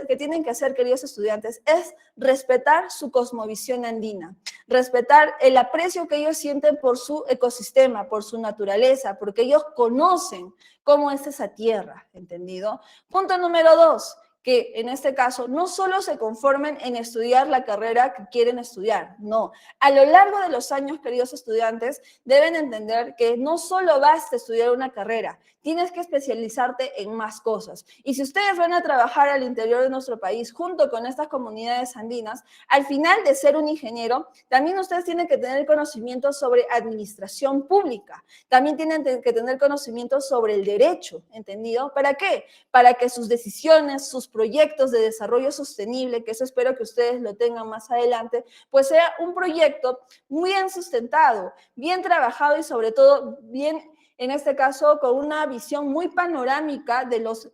que tienen que hacer, queridos estudiantes, es respetar su cosmovisión andina, respetar el aprecio que ellos sienten por su ecosistema, por su naturaleza, porque ellos conocen cómo es esa tierra, ¿entendido? Punto número 2, que en este caso no solo se conformen en estudiar la carrera que quieren estudiar, no. A lo largo de los años, queridos estudiantes, deben entender que no solo basta estudiar una carrera, tienes que especializarte en más cosas. Y si ustedes van a trabajar al interior de nuestro país junto con estas comunidades andinas, al final de ser un ingeniero, también ustedes tienen que tener conocimiento sobre administración pública, también tienen que tener conocimiento sobre el derecho, ¿entendido? ¿Para qué? Para que sus decisiones, sus proyectos de desarrollo sostenible, que eso espero que ustedes lo tengan más adelante, pues sea un proyecto muy bien sustentado, bien trabajado y sobre todo bien, en este caso, con una visión muy panorámica de los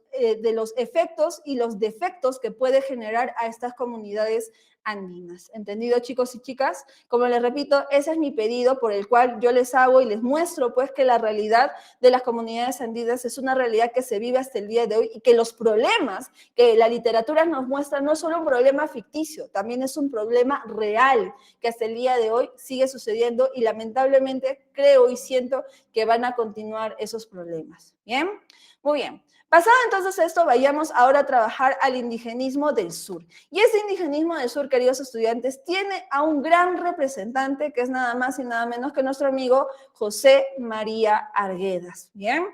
efectos y los defectos que puede generar a estas comunidades andinas. ¿Entendido, chicos y chicas? Como les repito, ese es mi pedido por el cual yo les hago y les muestro pues que la realidad de las comunidades andinas es una realidad que se vive hasta el día de hoy y que los problemas que la literatura nos muestra no es solo un problema ficticio, también es un problema real que hasta el día de hoy sigue sucediendo y lamentablemente creo y siento que van a continuar esos problemas. ¿Bien? Muy bien. Pasado entonces esto, vayamos ahora a trabajar al indigenismo del sur. Y este indigenismo del sur, queridos estudiantes, tiene a un gran representante que es nada más y nada menos que nuestro amigo José María Arguedas. ¿Bien?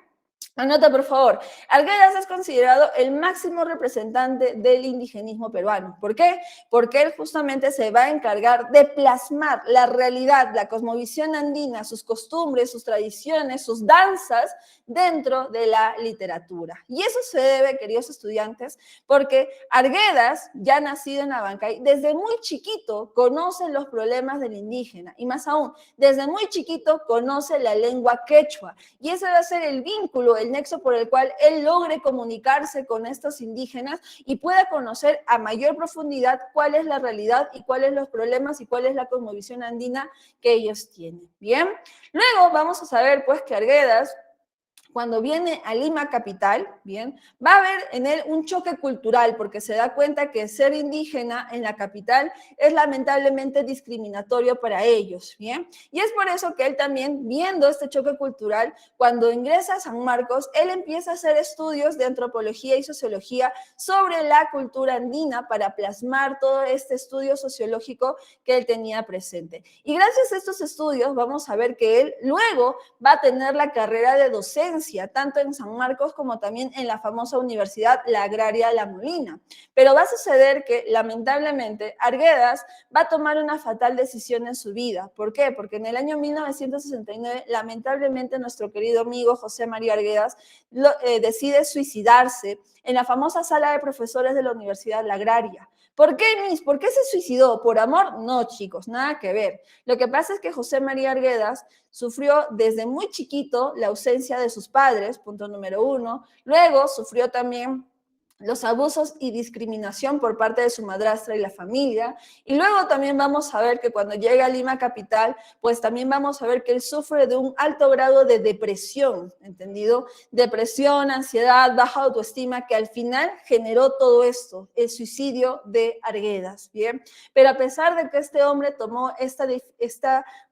Anota, por favor. Arguedas es considerado el máximo representante del indigenismo peruano. ¿Por qué? Porque él justamente se va a encargar de plasmar la realidad, la cosmovisión andina, sus costumbres, sus tradiciones, sus danzas dentro de la literatura. Y eso se debe, queridos estudiantes, porque Arguedas, ya nacido en Abancay, desde muy chiquito conoce los problemas del indígena y más aún, desde muy chiquito conoce la lengua quechua. Y ese va a ser el vínculo, el nexo por el cual él logre comunicarse con estos indígenas y pueda conocer a mayor profundidad cuál es la realidad y cuáles los problemas y cuál es la cosmovisión andina que ellos tienen. Bien, luego vamos a saber pues que Arguedas, cuando viene a Lima capital, bien, va a haber en él un choque cultural porque se da cuenta que ser indígena en la capital es lamentablemente discriminatorio para ellos, bien, y es por eso que él también, viendo este choque cultural, cuando ingresa a San Marcos, él empieza a hacer estudios de antropología y sociología sobre la cultura andina para plasmar todo este estudio sociológico que él tenía presente. Y gracias a estos estudios vamos a ver que él luego va a tener la carrera de docencia, tanto en San Marcos como también en la famosa universidad La Agraria La Molina. Pero va a suceder que, lamentablemente, Arguedas va a tomar una fatal decisión en su vida. ¿Por qué? Porque en el año 1969, lamentablemente, nuestro querido amigo José María Arguedas decide suicidarse en la famosa sala de profesores de la Universidad La Agraria. ¿Por qué, Miss? ¿Por qué se suicidó? ¿Por amor? No, chicos, nada que ver. Lo que pasa es que José María Arguedas sufrió desde muy chiquito la ausencia de sus padres, punto número 1. Luego sufrió también los abusos y discriminación por parte de su madrastra y la familia. Y luego también vamos a ver que cuando llega a Lima capital, pues también vamos a ver que él sufre de un alto grado de depresión, ¿entendido? Depresión, ansiedad, baja autoestima, que al final generó todo esto, el suicidio de Arguedas, ¿bien? Pero a pesar de que este hombre tomó esta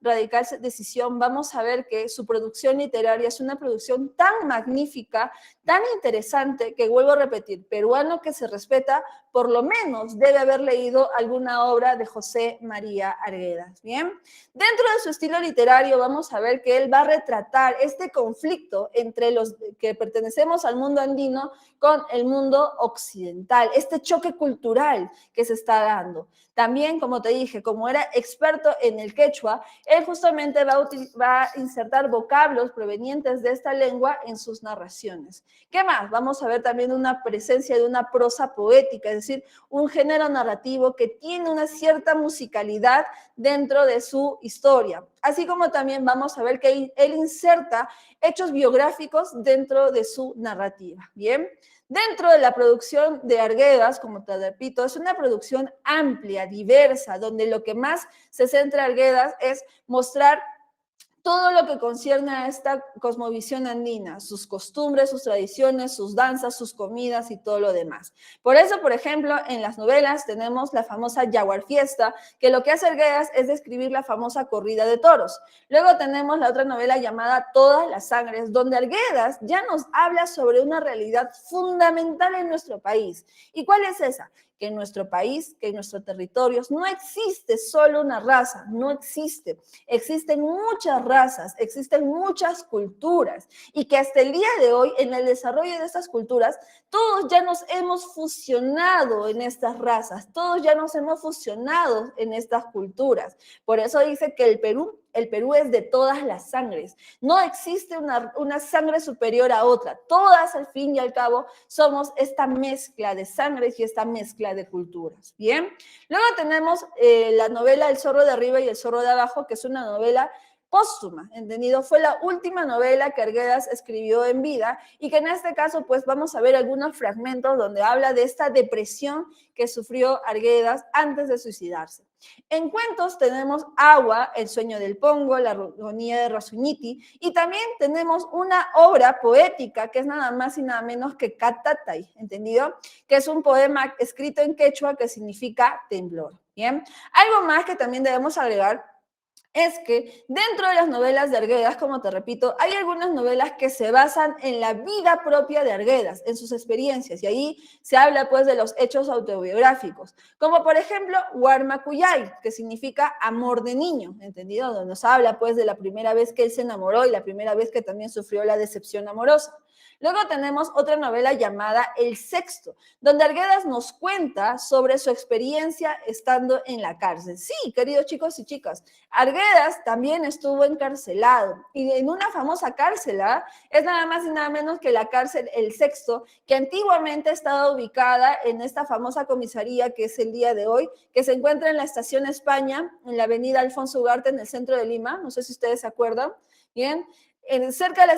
radical decisión, vamos a ver que su producción literaria es una producción tan magnífica, tan interesante, que vuelvo a repetir, peruano que se respeta, por lo menos debe haber leído alguna obra de José María Arguedas, ¿bien? Dentro de su estilo literario vamos a ver que él va a retratar este conflicto entre los que pertenecemos al mundo andino con el mundo occidental, este choque cultural que se está dando. También, como te dije, como era experto en el quechua, él justamente va a insertar vocablos provenientes de esta lengua en sus narraciones. ¿Qué más? Vamos a ver también una presencia de una prosa poética, es decir, un género narrativo que tiene una cierta musicalidad dentro de su historia. Así como también vamos a ver que él inserta hechos biográficos dentro de su narrativa, ¿bien? Dentro de la producción de Arguedas, como te repito, es una producción amplia, diversa, donde lo que más se centra Arguedas es mostrar todo lo que concierne a esta cosmovisión andina, sus costumbres, sus tradiciones, sus danzas, sus comidas y todo lo demás. Por eso, por ejemplo, en las novelas tenemos la famosa Yaguar Fiesta, que lo que hace Arguedas es describir la famosa corrida de toros. Luego tenemos la otra novela llamada Todas las Sangres, donde Arguedas ya nos habla sobre una realidad fundamental en nuestro país. ¿Y cuál es esa? Que en nuestro país, que en nuestros territorios no existe solo una raza, no existe. Existen muchas razas, existen muchas culturas y que hasta el día de hoy, en el desarrollo de estas culturas, todos ya nos hemos fusionado en estas razas, todos ya nos hemos fusionado en estas culturas. Por eso dice que el Perú es de todas las sangres. No existe una sangre superior a otra. Todas, al fin y al cabo, somos esta mezcla de sangres y esta mezcla de culturas. Bien. Luego tenemos la novela El zorro de arriba y el zorro de abajo, que es una novela póstuma, ¿entendido? Fue la última novela que Arguedas escribió en vida y que en este caso pues vamos a ver algunos fragmentos donde habla de esta depresión que sufrió Arguedas antes de suicidarse. En cuentos tenemos Agua, El sueño del Pongo, La agonía de Rasuñiti, y también tenemos una obra poética que es nada más y nada menos que Catatay, ¿entendido? Que es un poema escrito en quechua que significa temblor, ¿bien? Algo más que también debemos agregar es que dentro de las novelas de Arguedas, como te repito, hay algunas novelas que se basan en la vida propia de Arguedas, en sus experiencias, y ahí se habla pues de los hechos autobiográficos, como por ejemplo Huarmacuyay, que significa amor de niño, ¿entendido? Donde nos habla pues de la primera vez que él se enamoró y la primera vez que también sufrió la decepción amorosa. Luego tenemos otra novela llamada El Sexto, donde Arguedas nos cuenta sobre su experiencia estando en la cárcel. Sí, queridos chicos y chicas, Arguedas también estuvo encarcelado y en una famosa cárcel, es nada más y nada menos que la cárcel El Sexto, que antiguamente estaba ubicada en esta famosa comisaría que es el día de hoy, que se encuentra en la Estación España, en la avenida Alfonso Ugarte, en el centro de Lima. No sé si ustedes se acuerdan. Bien. Cerca de la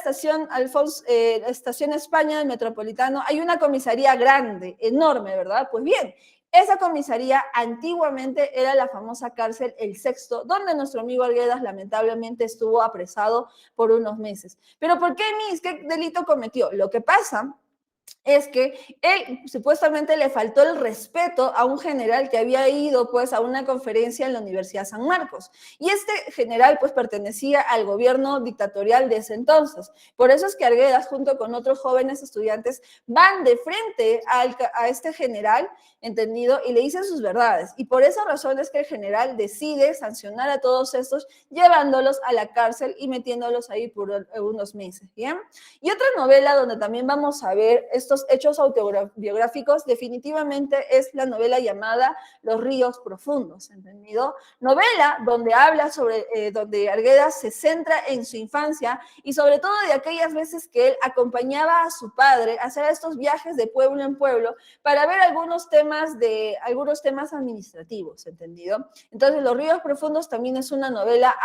estación España del Metropolitano hay una comisaría grande, enorme, ¿verdad? Pues bien, Esa comisaría antiguamente era la famosa cárcel El Sexto, donde nuestro amigo Arguedas lamentablemente estuvo apresado por unos meses. ¿Pero por qué, Miss? ¿Qué delito cometió? Lo que pasa es que él supuestamente le faltó el respeto a un general que había ido pues a una conferencia en la Universidad San Marcos. Y este general pues pertenecía al gobierno dictatorial de ese entonces. Por eso es que Arguedas junto con otros jóvenes estudiantes van de frente a este general, ¿entendido? Y le dicen sus verdades. Y por esa razón es que el general decide sancionar a todos estos llevándolos a la cárcel y metiéndolos ahí por unos meses, ¿bien? Y otra novela donde también vamos a ver estos hechos autobiográficos definitivamente es la novela llamada Los ríos profundos, ¿entendido? Novela donde habla sobre, donde Arguedas se centra en su infancia y sobre todo de aquellas veces que él acompañaba a su padre a hacer estos viajes de pueblo en pueblo para ver algunos temas administrativos, ¿entendido? Entonces, Los ríos profundos también es una novela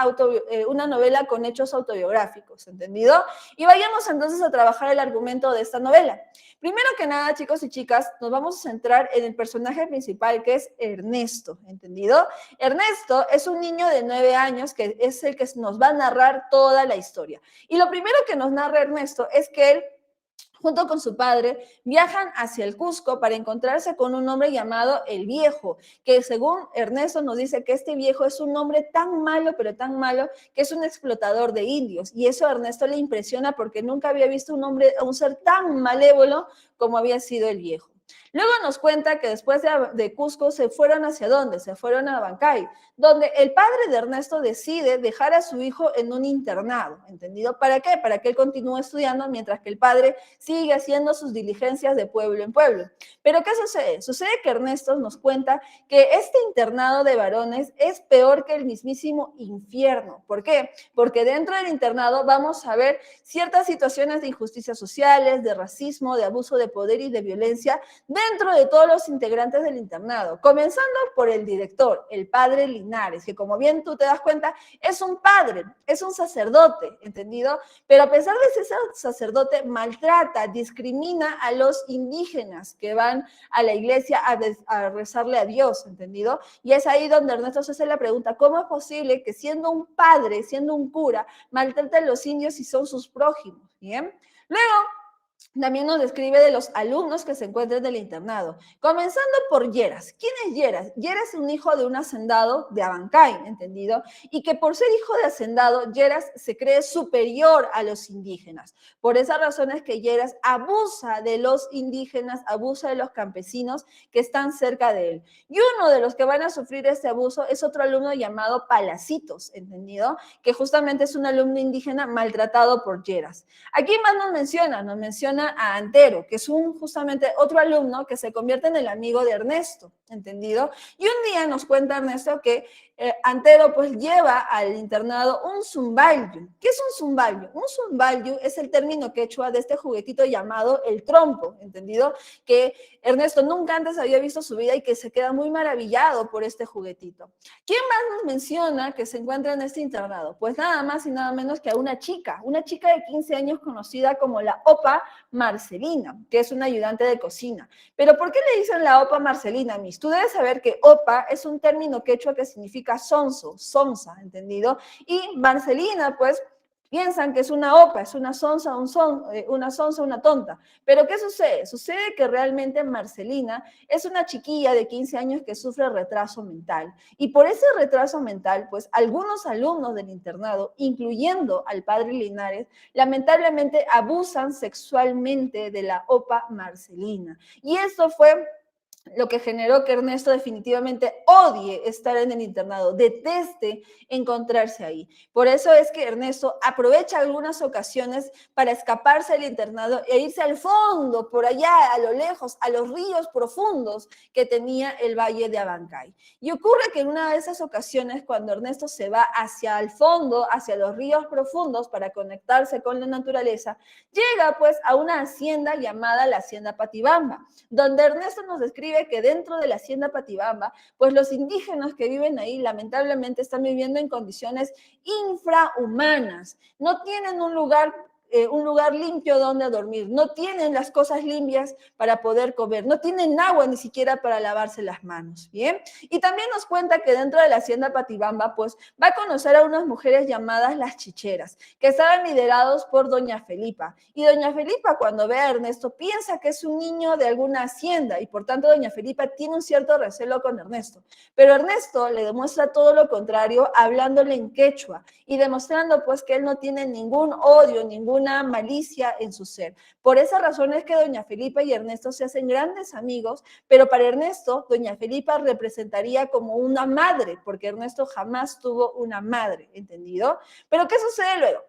con hechos autobiográficos, ¿entendido? Y vayamos entonces a trabajar el argumento de esta novela. Primero que nada, chicos y chicas, nos vamos a centrar en el personaje principal, que es Ernesto, ¿entendido? Ernesto es un niño de 9 años que es el que nos va a narrar toda la historia. Y lo primero que nos narra Ernesto es que él, junto con su padre, viajan hacia el Cusco para encontrarse con un hombre llamado El Viejo, que según Ernesto nos dice que este viejo es un hombre tan malo, pero tan malo, que es un explotador de indios. Y eso a Ernesto le impresiona porque nunca había visto un ser tan malévolo como había sido El Viejo. Luego nos cuenta que después de Cusco se fueron ¿hacia dónde? Se fueron a Abancay, donde el padre de Ernesto decide dejar a su hijo en un internado, ¿entendido? ¿Para qué? Para que él continúe estudiando mientras que el padre sigue haciendo sus diligencias de pueblo en pueblo. ¿Pero qué sucede? Sucede que Ernesto nos cuenta que este internado de varones es peor que el mismísimo infierno. ¿Por qué? Porque dentro del internado vamos a ver ciertas situaciones de injusticias sociales, de racismo, de abuso de poder y de violencia dentro de todos los integrantes del internado, comenzando por el director, el padre Linares, que como bien tú te das cuenta, es un padre, es un sacerdote, ¿entendido? Pero a pesar de ser sacerdote, maltrata, discrimina a los indígenas que van a la iglesia a rezarle a Dios, ¿entendido? Y es ahí donde Ernesto se hace la pregunta, ¿cómo es posible que siendo un padre, siendo un cura, maltrate a los indios si son sus prójimos? ¿Bien? Luego, también nos describe de los alumnos que se encuentran en el internado, comenzando por Lleras. ¿Quién es Lleras? Lleras es un hijo de un hacendado de Abancay, ¿entendido? Y que por ser hijo de hacendado, Lleras se cree superior a los indígenas. Por esa razón es que Lleras abusa de los indígenas, abusa de los campesinos que están cerca de él. Y uno de los que van a sufrir este abuso es otro alumno llamado Palacitos, ¿entendido? Que justamente es un alumno indígena maltratado por Lleras. ¿A quién más nos menciona? Nos menciona a Antero, que es justamente otro alumno que se convierte en el amigo de Ernesto, ¿entendido? Y un día nos cuenta Ernesto que Antero pues lleva al internado un zumballu. ¿Qué es un zumballu? Un zumballu es el término quechua de este juguetito llamado el trompo, ¿entendido? Que Ernesto nunca antes había visto su vida y que se queda muy maravillado por este juguetito. ¿Quién más nos menciona que se encuentra en este internado? Pues nada más y nada menos que a una chica de 15 años conocida como la Opa Marcelina, que es una ayudante de cocina. ¿Pero por qué le dicen la Opa Marcelina, Miss? Tú debes saber que Opa es un término quechua que significa sonso, sonsa, ¿entendido? Y Marcelina, pues, piensan que es una opa, es una sonsa, una tonta. Pero ¿qué sucede? Sucede que realmente Marcelina es una chiquilla de 15 años que sufre retraso mental. Y por ese retraso mental, pues algunos alumnos del internado, incluyendo al padre Linares, lamentablemente abusan sexualmente de la opa Marcelina. Y esto fue lo que generó que Ernesto definitivamente odie estar en el internado, deteste encontrarse ahí. Por eso es que Ernesto aprovecha algunas ocasiones para escaparse del internado e irse al fondo, por allá, a lo lejos, a los ríos profundos que tenía el valle de Abancay. Y ocurre que en una de esas ocasiones, cuando Ernesto se va hacia el fondo, hacia los ríos profundos para conectarse con la naturaleza, llega pues a una hacienda llamada la Hacienda Patibamba, donde Ernesto nos describe que dentro de la Hacienda Patibamba, pues los indígenas que viven ahí lamentablemente están viviendo en condiciones infrahumanas, no tienen un lugar un lugar limpio donde dormir, no tienen las cosas limpias para poder comer, no tienen agua ni siquiera para lavarse las manos, ¿bien? Y también nos cuenta que dentro de la hacienda Patibamba, pues va a conocer a unas mujeres llamadas las chicheras, que estaban liderados por doña Felipa. Y doña Felipa, cuando ve a Ernesto, piensa que es un niño de alguna hacienda y por tanto doña Felipa tiene un cierto recelo con Ernesto. Pero Ernesto le demuestra todo lo contrario, hablándole en quechua y demostrando pues que él no tiene ningún odio, ninguna malicia en su ser. Por esa razón es que doña Felipa y Ernesto se hacen grandes amigos, pero para Ernesto, doña Felipa representaría como una madre, porque Ernesto jamás tuvo una madre, ¿entendido? Pero ¿qué sucede luego?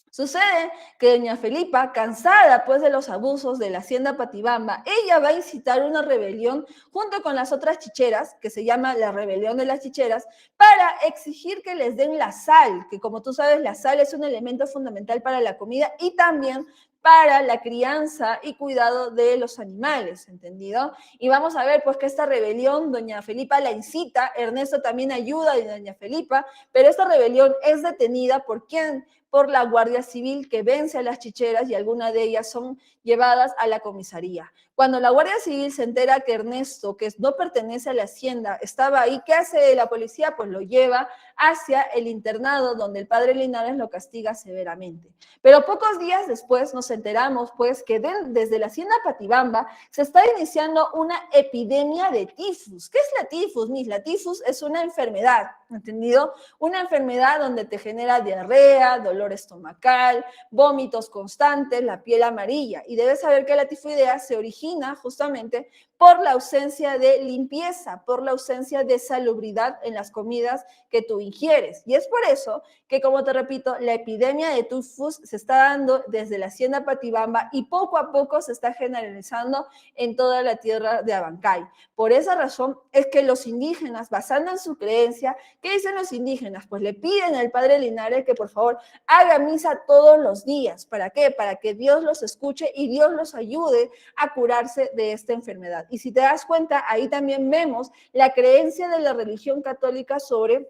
Sucede que doña Felipa, cansada pues de los abusos de la hacienda Patibamba, ella va a incitar una rebelión junto con las otras chicheras, que se llama la rebelión de las chicheras, para exigir que les den la sal, que como tú sabes la sal es un elemento fundamental para la comida y también para la crianza y cuidado de los animales, ¿entendido? Y vamos a ver pues que esta rebelión doña Felipa la incita, Ernesto también ayuda a doña Felipa, pero esta rebelión es detenida ¿por quién? Por la Guardia Civil que vence a las chicheras y algunas de ellas son llevadas a la comisaría. Cuando la Guardia Civil se entera que Ernesto, que no pertenece a la hacienda, estaba ahí, ¿qué hace la policía? Pues lo lleva hacia el internado donde el padre Linares lo castiga severamente. Pero pocos días después nos enteramos pues que desde la hacienda Patibamba se está iniciando una epidemia de tifus. ¿Qué es la tifus, Miss? La tifus es una enfermedad, ¿entendido? Una enfermedad donde te genera diarrea, dolor estomacal, vómitos constantes, la piel amarilla. Y debes saber que la tifoidea se origina justamente por la ausencia de limpieza, por la ausencia de salubridad en las comidas que tú ingieres. Y es por eso que, como te repito, la epidemia de tifus se está dando desde la hacienda Patibamba y poco a poco se está generalizando en toda la tierra de Abancay. Por esa razón es que los indígenas, basando en su creencia, ¿qué dicen los indígenas? Pues le piden al padre Linares que por favor haga misa todos los días. ¿Para qué? Para que Dios los escuche y Dios los ayude a curarse de esta enfermedad. Y si te das cuenta, ahí también vemos la creencia de la religión católica sobre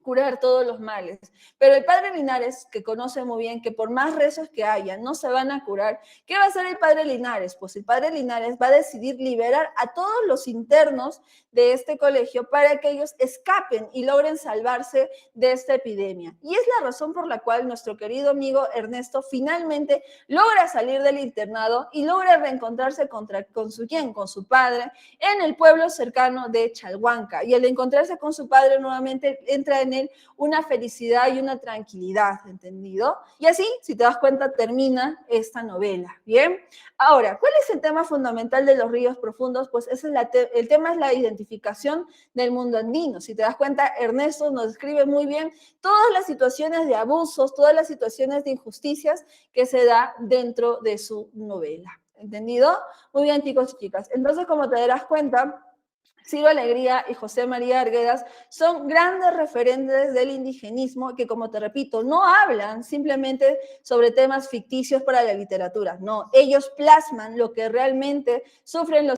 curar todos los males. Pero el padre Linares, que conoce muy bien que por más rezos que haya, no se van a curar, ¿qué va a hacer el padre Linares? Pues el padre Linares va a decidir liberar a todos los internos de este colegio para que ellos escapen y logren salvarse de esta epidemia. Y es la razón por la cual nuestro querido amigo Ernesto finalmente logra salir del internado y logra reencontrarse con su ¿quién? Con su padre en el pueblo cercano de Chalhuanca. Y al encontrarse con su padre nuevamente entra en una felicidad y una tranquilidad, ¿entendido? Y así, si te das cuenta, termina esta novela, ¿bien? Ahora, ¿cuál es el tema fundamental de los ríos profundos? Pues ese es el tema es la identificación del mundo andino. Si te das cuenta, Ernesto nos describe muy bien todas las situaciones de abusos, todas las situaciones de injusticias que se da dentro de su novela, ¿entendido? Muy bien, chicos y chicas. Entonces, como te darás cuenta, Ciro Alegría y José María Arguedas son grandes referentes del indigenismo que, como te repito, no hablan simplemente sobre temas ficticios para la literatura, no, ellos plasman lo que realmente sufren los